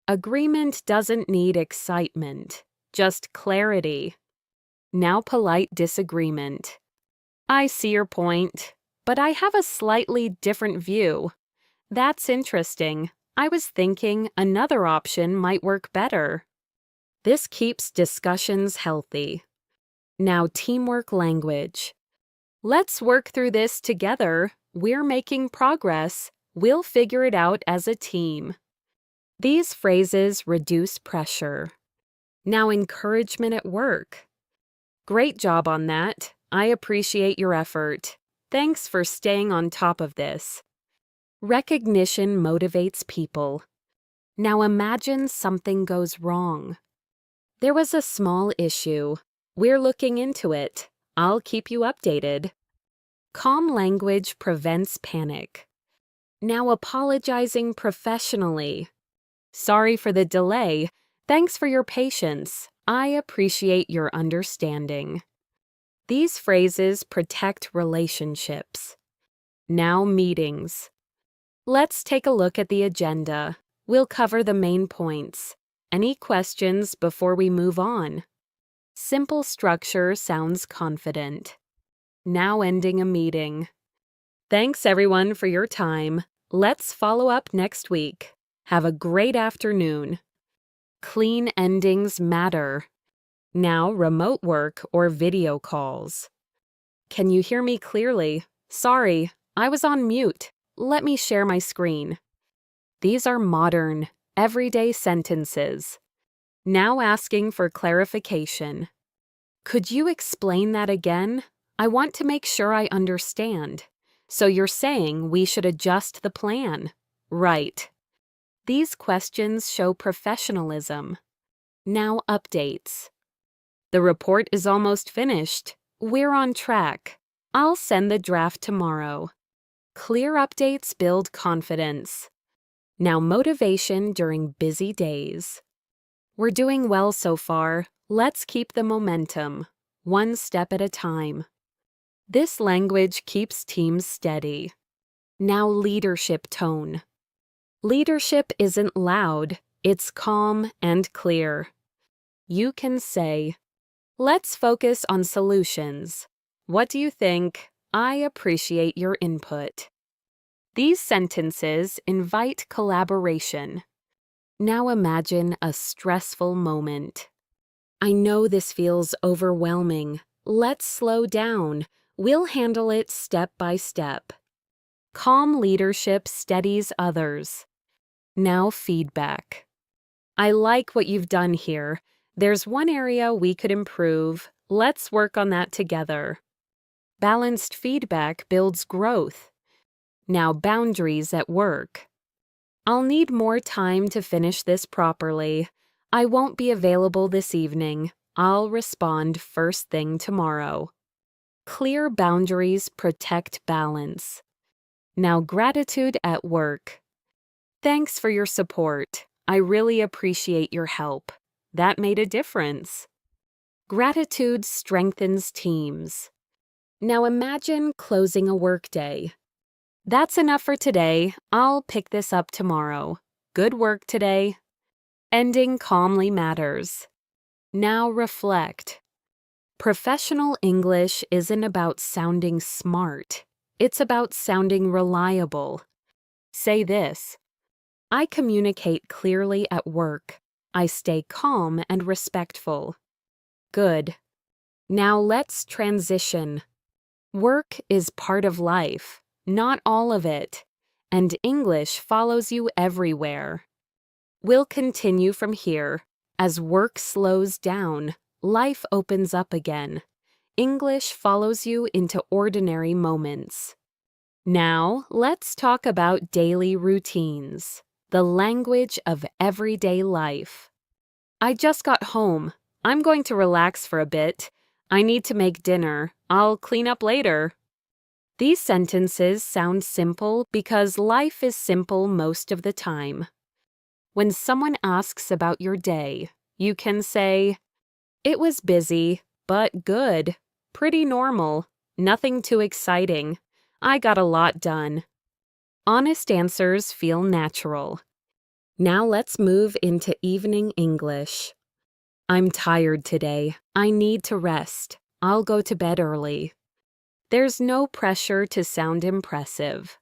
Speaker 1: Agreement doesn't need excitement, just clarity. Now polite disagreement. I see your point, but I have a slightly different view. That's interesting. I was thinking another option might work better. This keeps discussions healthy. Now teamwork language. Let's work through this together. We're making progress. We'll figure it out as a team. These phrases reduce pressure. Now encouragement at work. Great job on that. I appreciate your effort. Thanks for staying on top of this. Recognition motivates people. Now imagine something goes wrong. There was a small issue. We're looking into it. I'll keep you updated. Calm language prevents panic. Now apologizing professionally. Sorry for the delay. Thanks for your patience. I appreciate your understanding. These phrases protect relationships. Now meetings. Let's take a look at the agenda. We'll cover the main points. Any questions before we move on? Simple structure sounds confident. Now ending a meeting. Thanks everyone for your time. Let's follow up next week. Have a great afternoon. Clean endings matter. Now remote work or video calls. Can you hear me clearly? Sorry, I was on mute. Let me share my screen. These are modern, everyday sentences. Now asking for clarification. Could you explain that again? I want to make sure I understand. So you're saying we should adjust the plan? Right. These questions show professionalism. Now updates. The report is almost finished. We're on track. I'll send the draft tomorrow. Clear updates build confidence. Now motivation during busy days. We're doing well so far. Let's keep the momentum, one step at a time. This language keeps teams steady. Now leadership tone. Leadership isn't loud, it's calm and clear. You can say, "Let's focus on solutions. What do you think? I appreciate your input." These sentences invite collaboration. Now imagine a stressful moment. "I know this feels overwhelming. Let's slow down. We'll handle it step by step." Calm leadership steadies others. Now feedback. "I like what you've done here. There's one area we could improve. Let's work on that together." Balanced feedback builds growth. Now boundaries at work. "I'll need more time to finish this properly. I won't be available this evening. I'll respond first thing tomorrow." Clear boundaries protect balance. Now gratitude at work. "Thanks for your support. I really appreciate your help. That made a difference." Gratitude strengthens teams. Now imagine closing a workday. "That's enough for today. I'll pick this up tomorrow. Good work today." Ending calmly matters. Now reflect. Professional English isn't about sounding smart. It's about sounding reliable. Say this: "I communicate clearly at work. I stay calm and respectful." Good. Now let's transition. Work is part of life, not all of it, and English follows you everywhere. We'll continue from here. As work slows down, life opens up again. English follows you into ordinary moments. Now, let's talk about daily routines, the language of everyday life. "I just got home. I'm going to relax for a bit. I need to make dinner. I'll clean up later." These sentences sound simple because life is simple most of the time. When someone asks about your day, you can say, "It was busy, but good. Pretty normal. Nothing too exciting. I got a lot done." Honest answers feel natural. Now let's move into evening English. "I'm tired today. I need to rest. I'll go to bed early." There's no pressure to sound impressive.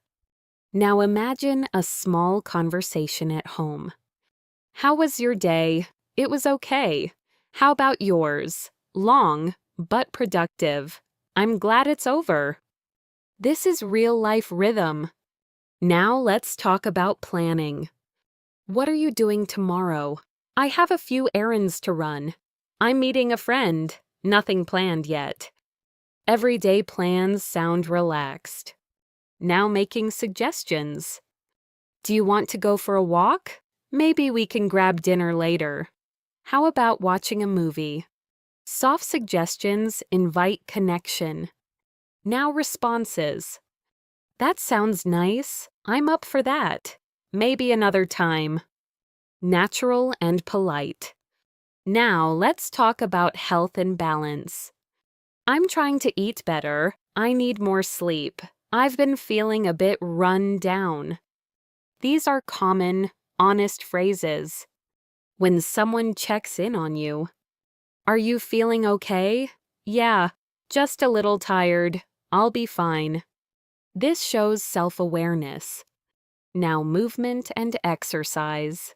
Speaker 1: Now imagine a small conversation at home. "How was your day?" "It was okay." "How about yours?" "Long, but productive." "I'm glad it's over." This is real-life rhythm. Now let's talk about planning. "What are you doing tomorrow?" "I have a few errands to run." "I'm meeting a friend." Nothing planned yet. Everyday plans sound relaxed. Now making suggestions. "Do you want to go for a walk? Maybe we can grab dinner later." "How about watching a movie?" Soft suggestions invite connection. Now responses. "That sounds nice. I'm up for that. Maybe another time." Natural and polite. Now let's talk about health and balance. "I'm trying to eat better. I need more sleep. I've been feeling a bit run down." These are common, honest phrases. When someone checks in on you, "Are you feeling okay?" "Yeah, just a little tired. I'll be fine." This shows self-awareness. Now movement and exercise.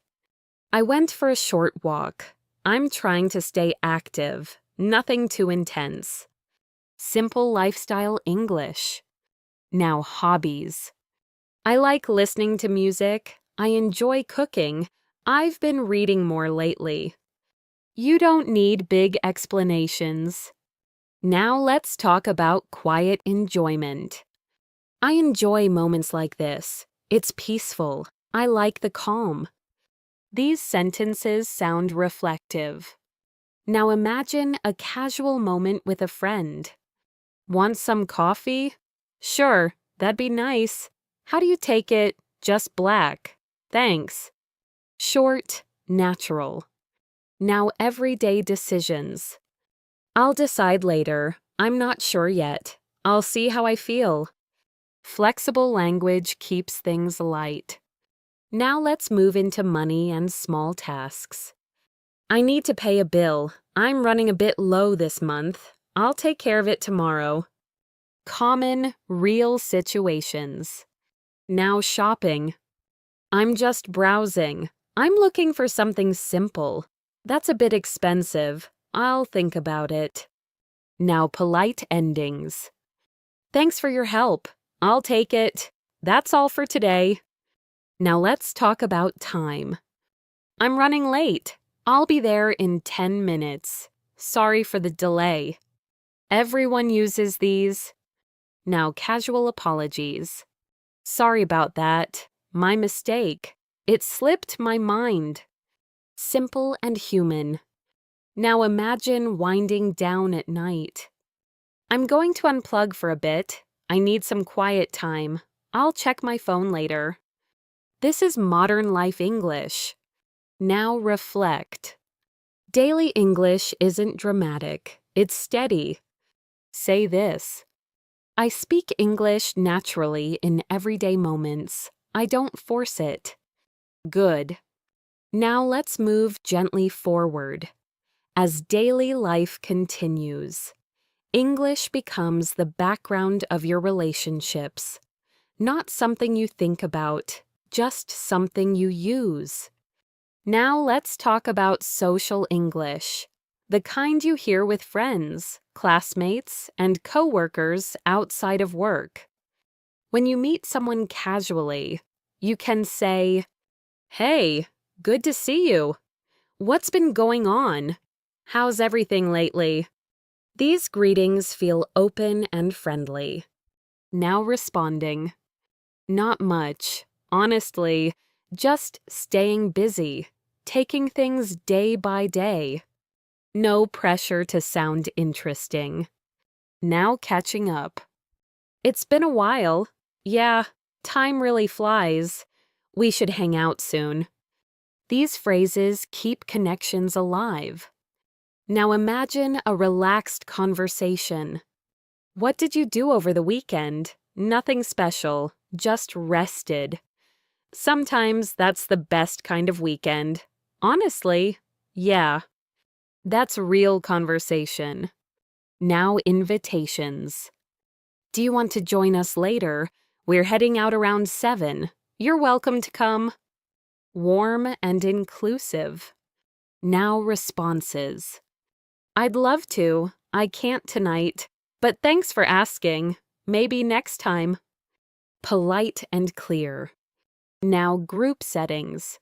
Speaker 1: "I went for a short walk. I'm trying to stay active. Nothing too intense." Simple lifestyle English. Now hobbies. "I like listening to music. I enjoy cooking. I've been reading more lately." You don't need big explanations. Now let's talk about quiet enjoyment. "I enjoy moments like this. It's peaceful. I like the calm." These sentences sound reflective. Now imagine a casual moment with a friend. "Want some coffee?" "Sure, that'd be nice." "How do you take it?" "Just black." "Thanks." Short, natural. Now everyday decisions. "I'll decide later. I'm not sure yet. I'll see how I feel." Flexible language keeps things light. Now let's move into money and small tasks. I need to pay a bill. I'm running a bit low this month. I'll take care of it tomorrow. Common, real situations. Now shopping. I'm just browsing. I'm looking for something simple. That's a bit expensive. I'll think about it. Now polite endings. Thanks for your help. I'll take it. That's all for today. Now let's talk about time. I'm running late. I'll be there in 10 minutes. Sorry for the delay. Everyone uses these. Now casual apologies. Sorry about that. My mistake. It slipped my mind. Simple and human. Now imagine winding down at night. I'm going to unplug for a bit. I need some quiet time. I'll check my phone later. This is modern life English. Now reflect. Daily English isn't dramatic. It's steady. Say this. I speak English naturally in everyday moments. I don't force it. Good. Now let's move gently forward. As daily life continues, English becomes the background of your relationships. Not something you think about, just something you use. Now let's talk about social English, the kind you hear with friends, classmates, and coworkers outside of work. When you meet someone casually, you can say, "Hey, good to see you. What's been going on? How's everything lately?" These greetings feel open and friendly. Now responding. Not much. Honestly, just staying busy, taking things day by day. No pressure to sound interesting. Now catching up. It's been a while. Yeah, time really flies. We should hang out soon. These phrases keep connections alive. Now imagine a relaxed conversation. What did you do over the weekend? Nothing special, just rested. Sometimes that's the best kind of weekend. Honestly, yeah. That's real conversation. Now invitations. Do you want to join us later? We're heading out around 7. You're welcome to come. Warm and inclusive. Now responses. I'd love to. I can't tonight. But thanks for asking. Maybe next time. Polite and clear. Now group settings.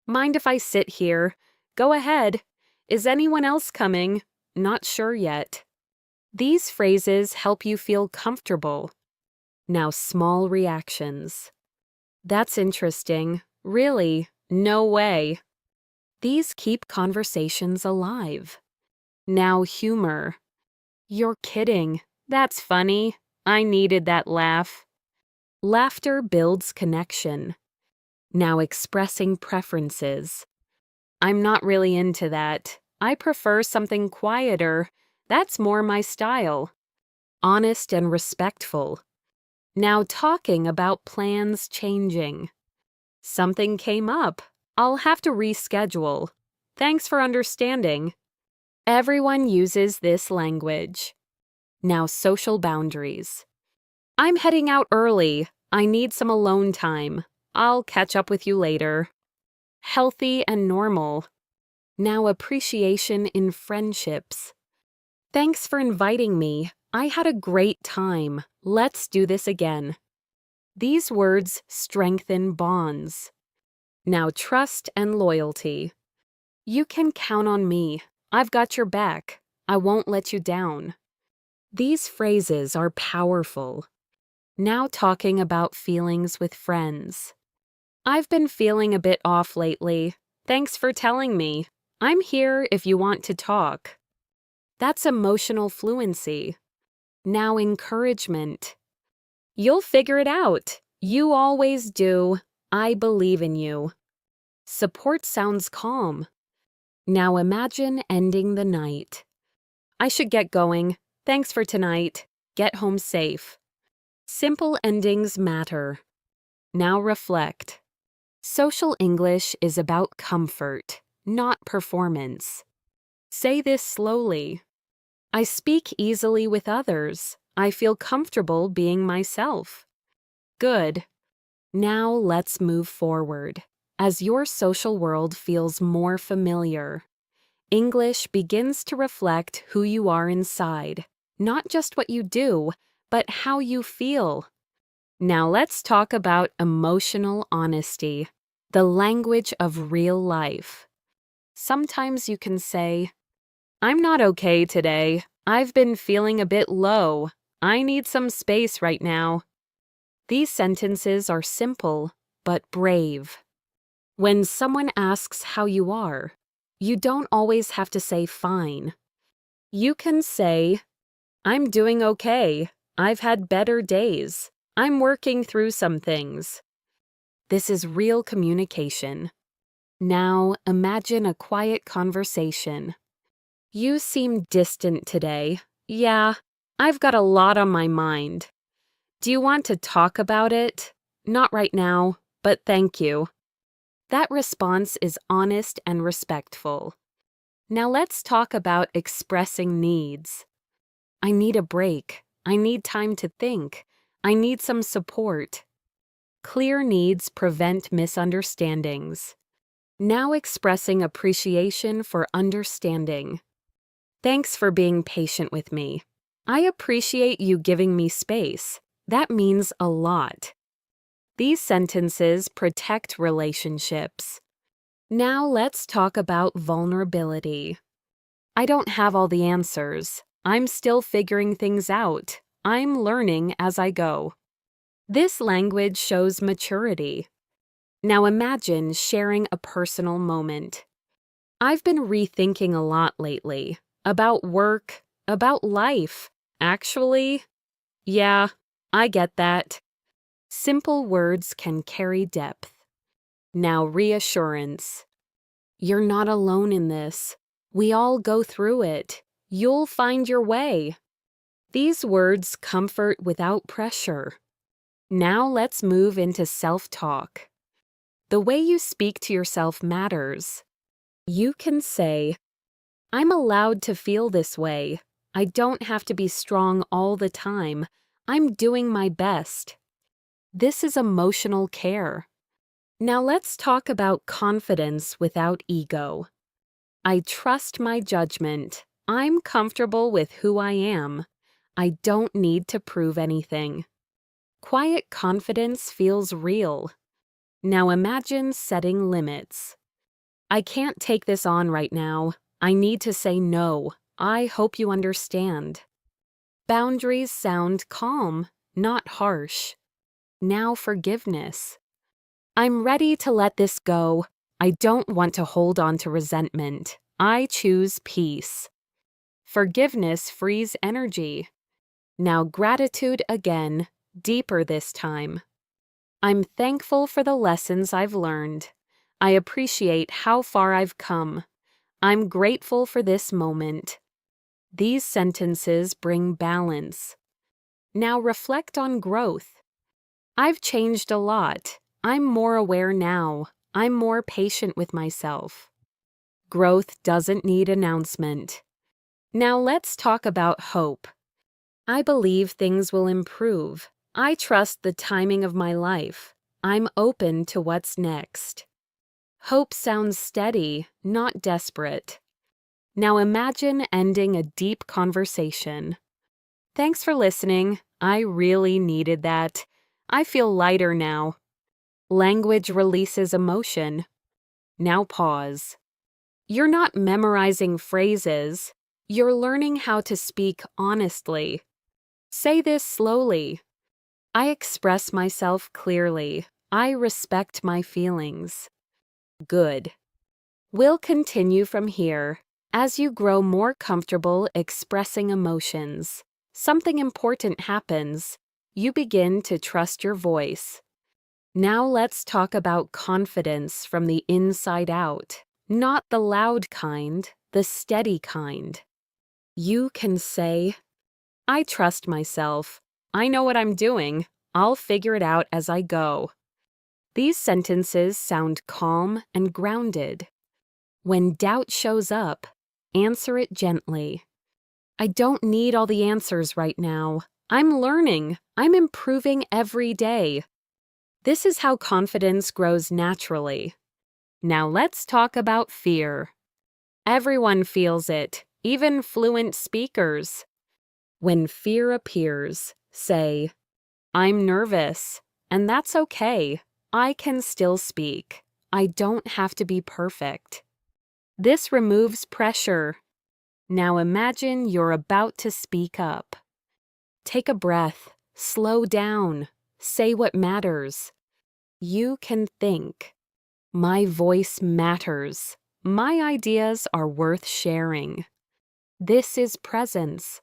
Speaker 1: Mind if I sit here? Go ahead. Is anyone else coming? Not sure yet. These phrases help you feel comfortable. Now small reactions. That's interesting. Really? No way. These keep conversations alive. Now humor. You're kidding. That's funny. I needed that laugh. Laughter builds connection. Now expressing preferences. I'm not really into that. I prefer something quieter. That's more my style. Honest and respectful. Now talking about plans changing. Something came up. I'll have to reschedule. Thanks for understanding. Everyone uses this language. Now social boundaries. I'm heading out early. I need some alone time. I'll catch up with you later. Healthy and normal. Now appreciation in friendships. Thanks for inviting me. I had a great time. Let's do this again. These words strengthen bonds. Now trust and loyalty. You can count on me. I've got your back. I won't let you down. These phrases are powerful. Now talking about feelings with friends. I've been feeling a bit off lately. Thanks for telling me. I'm here if you want to talk. That's emotional fluency. Now encouragement. You'll figure it out. You always do. I believe in you. Support sounds calm. Now imagine ending the night. I should get going. Thanks for tonight. Get home safe. Simple endings matter. Now reflect. Social English is about comfort, not performance. Say this slowly. I speak easily with others. I feel comfortable being myself. Good. Now let's move forward. As your social world feels more familiar, English begins to reflect who you are inside, not just what you do, but how you feel. Now let's talk about emotional honesty, the language of real life. Sometimes you can say, I'm not okay today. I've been feeling a bit low. I need some space right now. These sentences are simple, but brave. When someone asks how you are, you don't always have to say fine. You can say, I'm doing okay. I've had better days. I'm working through some things. This is real communication. Now imagine a quiet conversation. You seem distant today. Yeah, I've got a lot on my mind. Do you want to talk about it? Not right now, but thank you. That response is honest and respectful. Now let's talk about expressing needs. I need a break. I need time to think. I need some support. Clear needs prevent misunderstandings. Now expressing appreciation for understanding. Thanks for being patient with me. I appreciate you giving me space. That means a lot. These sentences protect relationships. Now let's talk about vulnerability. I don't have all the answers. I'm still figuring things out. I'm learning as I go. This language shows maturity. Now imagine sharing a personal moment. I've been rethinking a lot lately. About work, about life. Actually, yeah, I get that. Simple words can carry depth. Now reassurance. You're not alone in this. We all go through it. You'll find your way. These words comfort without pressure. Now let's move into self-talk. The way you speak to yourself matters. You can say, I'm allowed to feel this way. I don't have to be strong all the time. I'm doing my best. This is emotional care. Now let's talk about confidence without ego. I trust my judgment. I'm comfortable with who I am. I don't need to prove anything. Quiet confidence feels real. Now imagine setting limits. I can't take this on right now. I need to say no. I hope you understand. Boundaries sound calm, not harsh. Now forgiveness. I'm ready to let this go. I don't want to hold on to resentment. I choose peace. Forgiveness frees energy. Now gratitude again, deeper this time. I'm thankful for the lessons I've learned. I appreciate how far I've come. I'm grateful for this moment. These sentences bring balance. Now reflect on growth. I've changed a lot. I'm more aware now. I'm more patient with myself. Growth doesn't need announcement. Now let's talk about hope. I believe things will improve. I trust the timing of my life. I'm open to what's next. Hope sounds steady, not desperate. Now imagine ending a deep conversation. Thanks for listening. I really needed that. I feel lighter now. Language releases emotion. Now pause. You're not memorizing phrases. You're learning how to speak honestly. Say this slowly. I express myself clearly. I respect my feelings. Good. We'll continue from here. As you grow more comfortable expressing emotions, something important happens. You begin to trust your voice. Now let's talk about confidence from the inside out. Not the loud kind, the steady kind. You can say, I trust myself. I know what I'm doing. I'll figure it out as I go. These sentences sound calm and grounded. When doubt shows up, answer it gently. I don't need all the answers right now. I'm learning. I'm improving every day. This is how confidence grows naturally. Now let's talk about fear. Everyone feels it, even fluent speakers. When fear appears, say, I'm nervous, and that's okay. I can still speak. I don't have to be perfect. This removes pressure. Now imagine you're about to speak up. Take a breath, slow down, say what matters. You can think. My voice matters. My ideas are worth sharing. This is presence.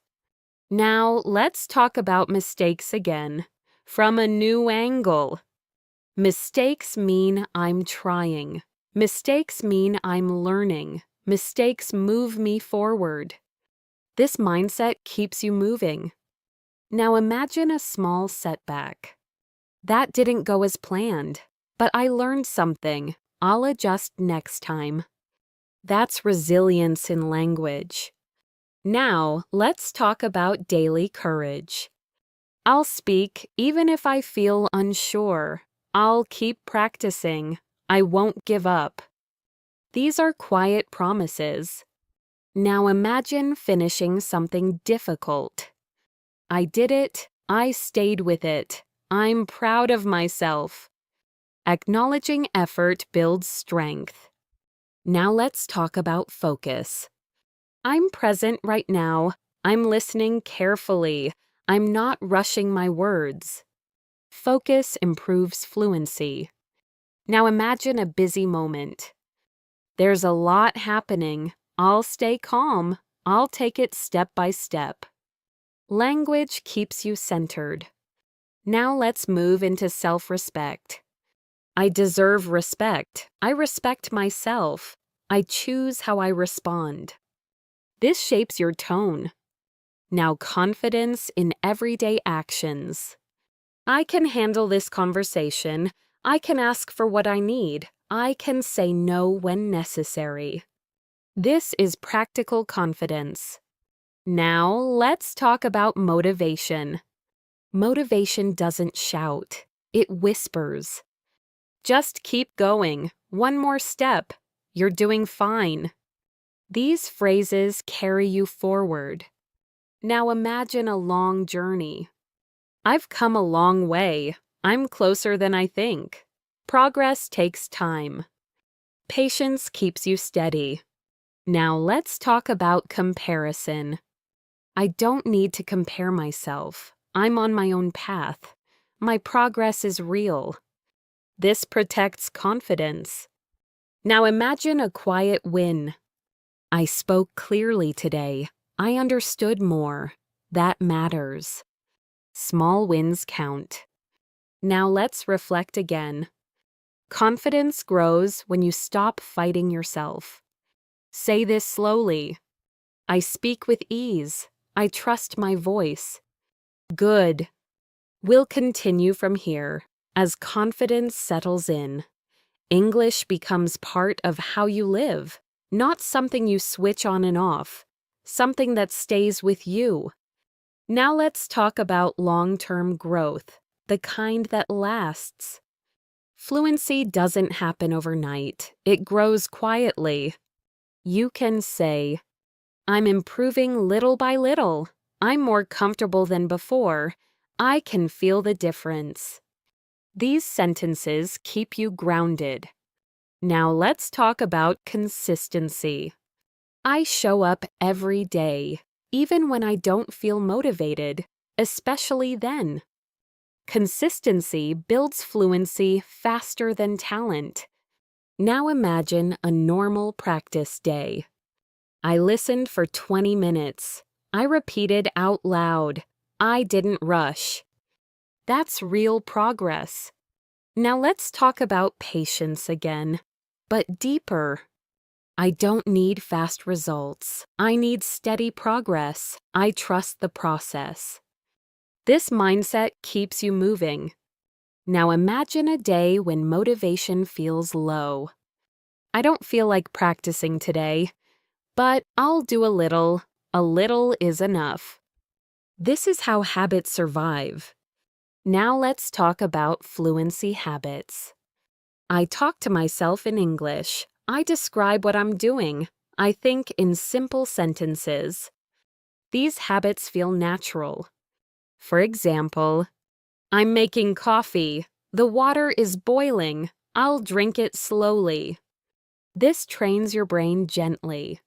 Speaker 1: Now let's talk about mistakes again, from a new angle. Mistakes mean I'm trying. Mistakes mean I'm learning. Mistakes move me forward. This mindset keeps you moving. Now imagine a small setback. That didn't go as planned, but I learned something. I'll adjust next time. That's resilience in language. Now, let's talk about daily courage. I'll speak even if I feel unsure. I'll keep practicing. I won't give up. These are quiet promises. Now imagine finishing something difficult. I did it. I stayed with it. I'm proud of myself. Acknowledging effort builds strength. Now let's talk about focus. I'm present right now. I'm listening carefully. I'm not rushing my words. Focus improves fluency. Now imagine a busy moment. There's a lot happening. I'll stay calm. I'll take it step by step. Language keeps you centered. Now let's move into self-respect. I deserve respect. I respect myself. I choose how I respond. This shapes your tone. Now confidence in everyday actions. I can handle this conversation. I can ask for what I need. I can say no when necessary. This is practical confidence. Now let's talk about motivation. Motivation doesn't shout. It whispers. Just keep going. One more step. You're doing fine. These phrases carry you forward. Now imagine a long journey. I've come a long way. I'm closer than I think. Progress takes time. Patience keeps you steady. Now let's talk about comparison. I don't need to compare myself. I'm on my own path. My progress is real. This protects confidence. Now imagine a quiet win. I spoke clearly today. I understood more. That matters. Small wins count. Now let's reflect again. Confidence grows when you stop fighting yourself. Say this slowly. I speak with ease. I trust my voice. Good. We'll continue from here. As confidence settles in, English becomes part of how you live, not something you switch on and off, something that stays with you. Now let's talk about long-term growth, the kind that lasts. Fluency doesn't happen overnight. It grows quietly. You can say, I'm improving little by little. I'm more comfortable than before. I can feel the difference. These sentences keep you grounded. Now let's talk about consistency. I show up every day, even when I don't feel motivated, especially then. Consistency builds fluency faster than talent. Now imagine a normal practice day. I listened for 20 minutes. I repeated out loud. I didn't rush. That's real progress. Now let's talk about patience again, but deeper. I don't need fast results. I need steady progress. I trust the process. This mindset keeps you moving. Now imagine a day when motivation feels low. I don't feel like practicing today, but I'll do a little. A little is enough. This is how habits survive. Now let's talk about fluency habits. I talk to myself in English. I describe what I'm doing. I think in simple sentences. These habits feel natural. For example, I'm making coffee. The water is boiling. I'll drink it slowly. This trains your brain gently.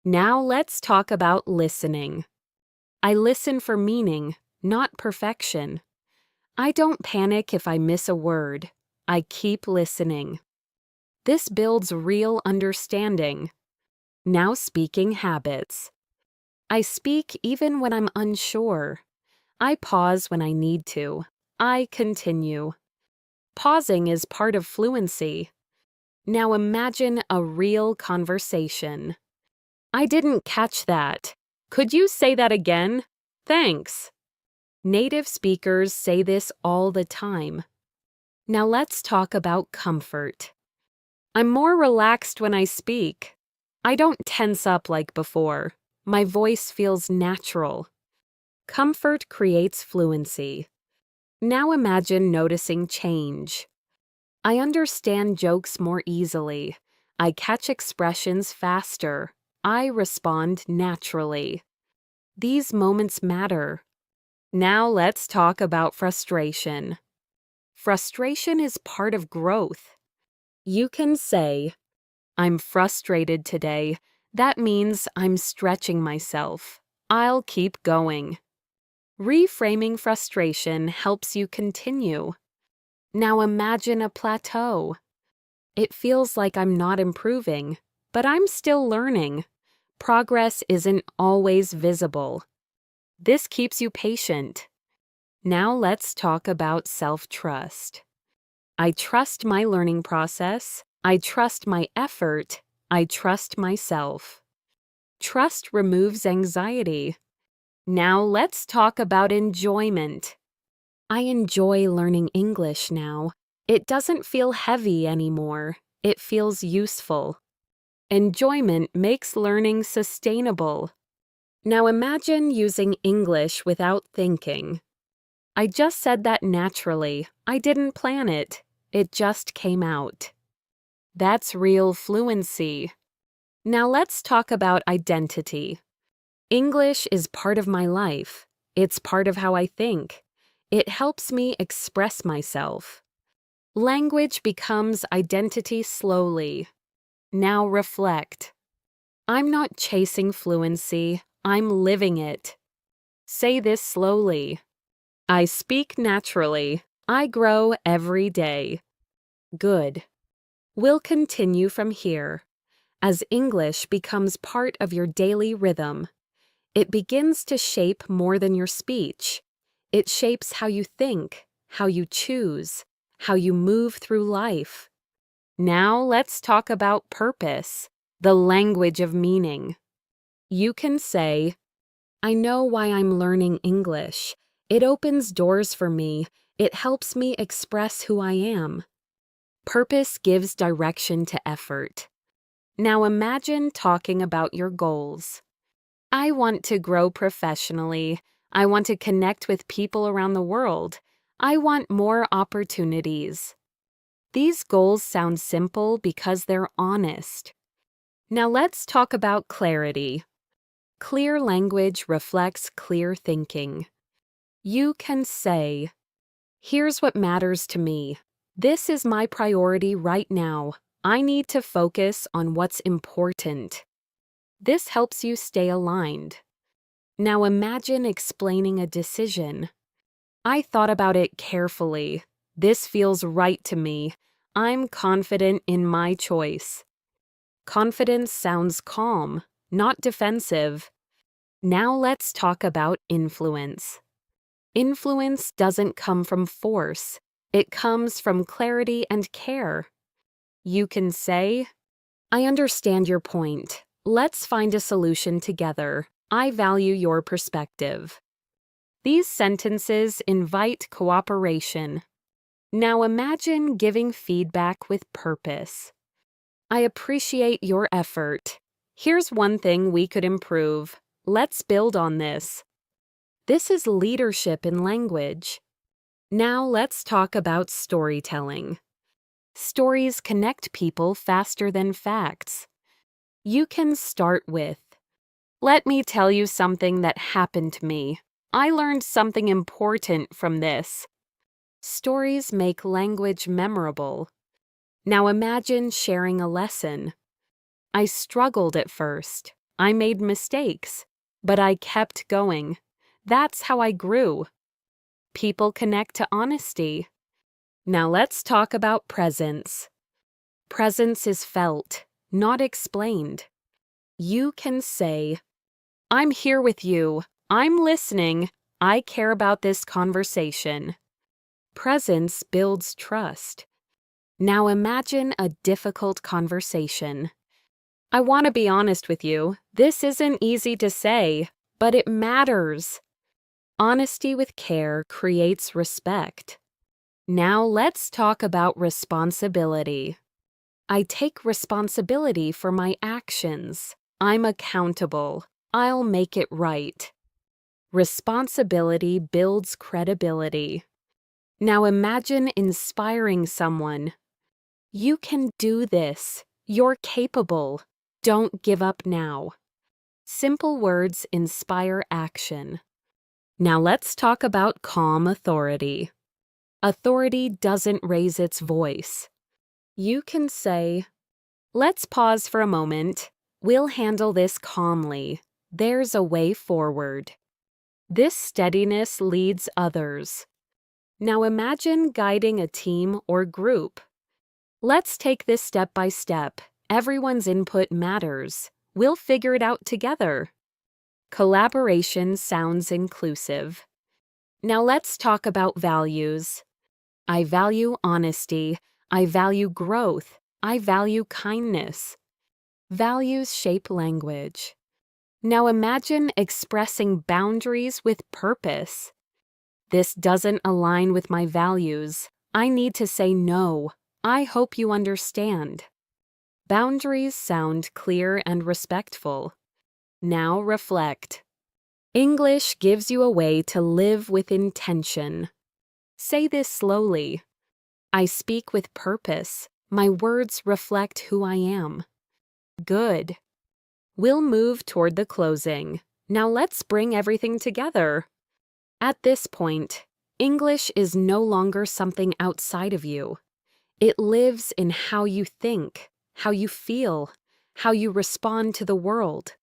Speaker 1: Now let's talk about listening. I listen for meaning, not perfection. I don't panic if I miss a word. I keep listening. This builds real understanding. Now speaking habits. I speak even when I'm unsure. I pause when I need to. I continue. Pausing is part of fluency. Now imagine a real conversation. I didn't catch that. Could you say that again? Thanks. Native speakers say this all the time. Now let's talk about comfort. I'm more relaxed when I speak. I don't tense up like before. My voice feels natural. Comfort creates fluency. Now imagine noticing change. I understand jokes more easily. I catch expressions faster. I respond naturally. These moments matter. Now let's talk about frustration. Frustration is part of growth. You can say, I'm frustrated today. That means I'm stretching myself. I'll keep going. Reframing frustration helps you continue. Now imagine a plateau. It feels like I'm not improving, but I'm still learning. Progress isn't always visible. This keeps you patient. Now let's talk about self-trust. I trust my learning process. I trust my effort. I trust myself. Trust removes anxiety. Now let's talk about enjoyment. I enjoy learning English now. It doesn't feel heavy anymore. It feels useful. Enjoyment makes learning sustainable. Now imagine using English without thinking. I just said that naturally. I didn't plan it. It just came out. That's real fluency. Now let's talk about identity. English is part of my life. It's part of how I think. It helps me express myself. Language becomes identity slowly. Now reflect. I'm not chasing fluency. I'm living it. Say this slowly. I speak naturally. I grow every day. Good. We'll continue from here. As English becomes part of your daily rhythm, it begins to shape more than your speech. It shapes how you think, how you choose, how you move through life. Now let's talk about purpose, the language of meaning. You can say, I know why I'm learning English. It opens doors for me. It helps me express who I am. Purpose gives direction to effort. Now imagine talking about your goals. I want to grow professionally. I want to connect with people around the world. I want more opportunities. These goals sound simple because they're honest. Now let's talk about clarity. Clear language reflects clear thinking. You can say, here's what matters to me. This is my priority right now. I need to focus on what's important. This helps you stay aligned. Now imagine explaining a decision. I thought about it carefully. This feels right to me. I'm confident in my choice. Confidence sounds calm, not defensive. Now let's talk about influence. Influence doesn't come from force. It comes from clarity and care. You can say, I understand your point. Let's find a solution together. I value your perspective. These sentences invite cooperation. Now imagine giving feedback with purpose. I appreciate your effort. Here's one thing we could improve. Let's build on this. This is leadership in language. Now let's talk about storytelling. Stories connect people faster than facts. You can start with, "Let me tell you something that happened to me. I learned something important from this." Stories make language memorable. Now imagine sharing a lesson. "I struggled at first. I made mistakes, but I kept going. That's how I grew." People connect to honesty. Now let's talk about presence. Presence is felt, not explained. You can say, "I'm here with you. I'm listening. I care about this conversation." Presence builds trust. Now imagine a difficult conversation. "I want to be honest with you. This isn't easy to say, but it matters." Honesty with care creates respect. Now let's talk about responsibility. I take responsibility for my actions. I'm accountable. I'll make it right. Responsibility builds credibility. Now imagine inspiring someone. "You can do this. You're capable. Don't give up now." Simple words inspire action. Now let's talk about calm authority. Authority doesn't raise its voice. You can say, "Let's pause for a moment. We'll handle this calmly. There's a way forward." This steadiness leads others. Now imagine guiding a team or group. "Let's take this step by step. Everyone's input matters. We'll figure it out together." Collaboration sounds inclusive. Now let's talk about values. I value honesty. I value growth. I value kindness. Values shape language. Now imagine expressing boundaries with purpose. "This doesn't align with my values. I need to say no. I hope you understand." Boundaries sound clear and respectful. Now reflect. English gives you a way to live with intention. Say this slowly. I speak with purpose. My words reflect who I am. Good. We'll move toward the closing. Now let's bring everything together. At this point, English is no longer something outside of you. It lives in how you think, how you feel, how you respond to the world.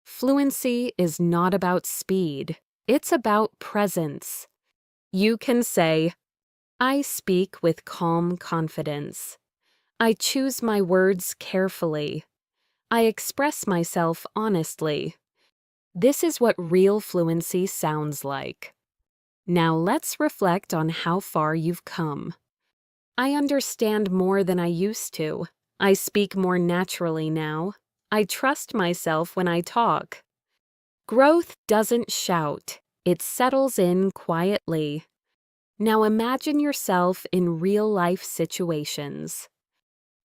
Speaker 1: Fluency is not about speed. It's about presence. You can say, "I speak with calm confidence. I choose my words carefully. I express myself honestly." This is what real fluency sounds like. Now let's reflect on how far you've come. I understand more than I used to. I speak more naturally now. I trust myself when I talk. Growth doesn't shout. It settles in quietly. Now imagine yourself in real-life situations.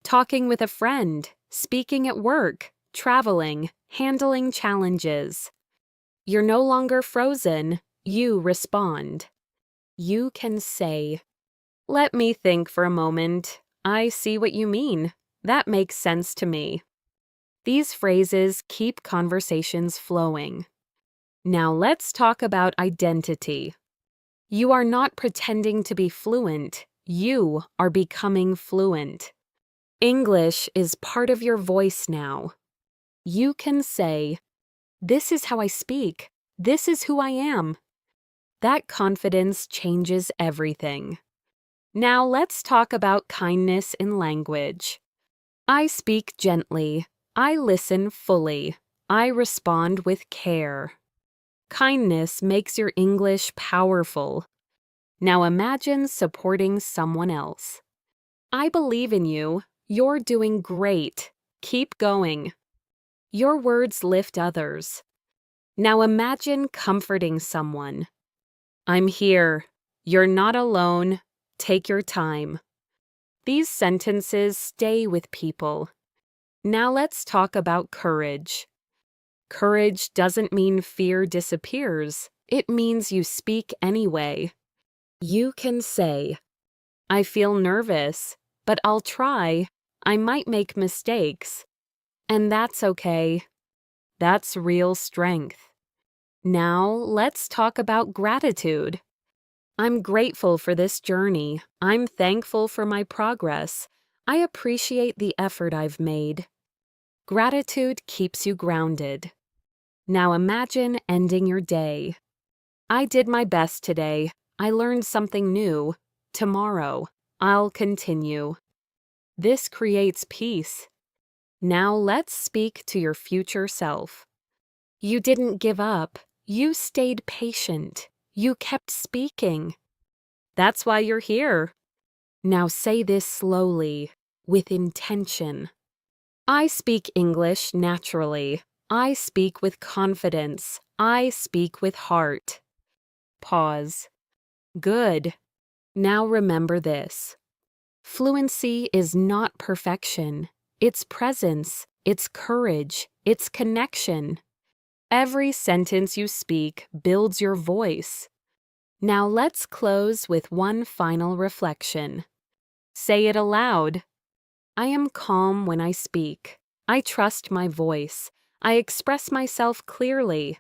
Speaker 1: Talking with a friend, speaking at work, traveling, handling challenges. You're no longer frozen. You respond. You can say, "Let me think for a moment. I see what you mean. That makes sense to me." These phrases keep conversations flowing. Now let's talk about identity. You are not pretending to be fluent. You are becoming fluent. English is part of your voice now. You can say, "This is how I speak. This is who I am." That confidence changes everything. Now let's talk about kindness in language. I speak gently. I listen fully. I respond with care. Kindness makes your English powerful. Now imagine supporting someone else. I believe in you. You're doing great. Keep going. Your words lift others. Now imagine comforting someone. I'm here. You're not alone. Take your time. These sentences stay with people. Now let's talk about courage. Courage doesn't mean fear disappears. It means you speak anyway. You can say, I feel nervous, but I'll try. I might make mistakes. And that's okay. That's real strength. Now let's talk about gratitude. I'm grateful for this journey. I'm thankful for my progress. I appreciate the effort I've made. Gratitude keeps you grounded. Now imagine ending your day. I did my best today. I learned something new. Tomorrow, I'll continue. This creates peace. Now let's speak to your future self. You didn't give up. You stayed patient. You kept speaking. That's why you're here. Now say this slowly, with intention. I speak English naturally. I speak with confidence. I speak with heart. Pause. Good. Now remember this. Fluency is not perfection. It's presence. It's courage. It's connection. Every sentence you speak builds your voice. Now let's close with one final reflection. Say it aloud. I am calm when I speak. I trust my voice. I express myself clearly.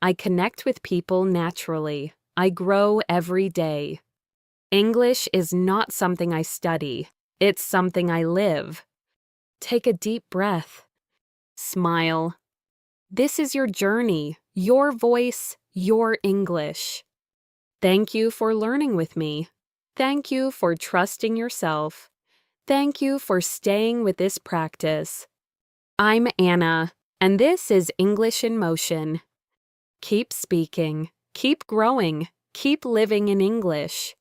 Speaker 1: I connect with people naturally. I grow every day. English is not something I study. It's something I live. Take a deep breath. Smile. This is your journey, your voice, your English. Thank you for learning with me. Thank you for trusting yourself. Thank you for staying with this practice. I'm Anna, and this is English in Motion. Keep speaking, keep growing, keep living in English.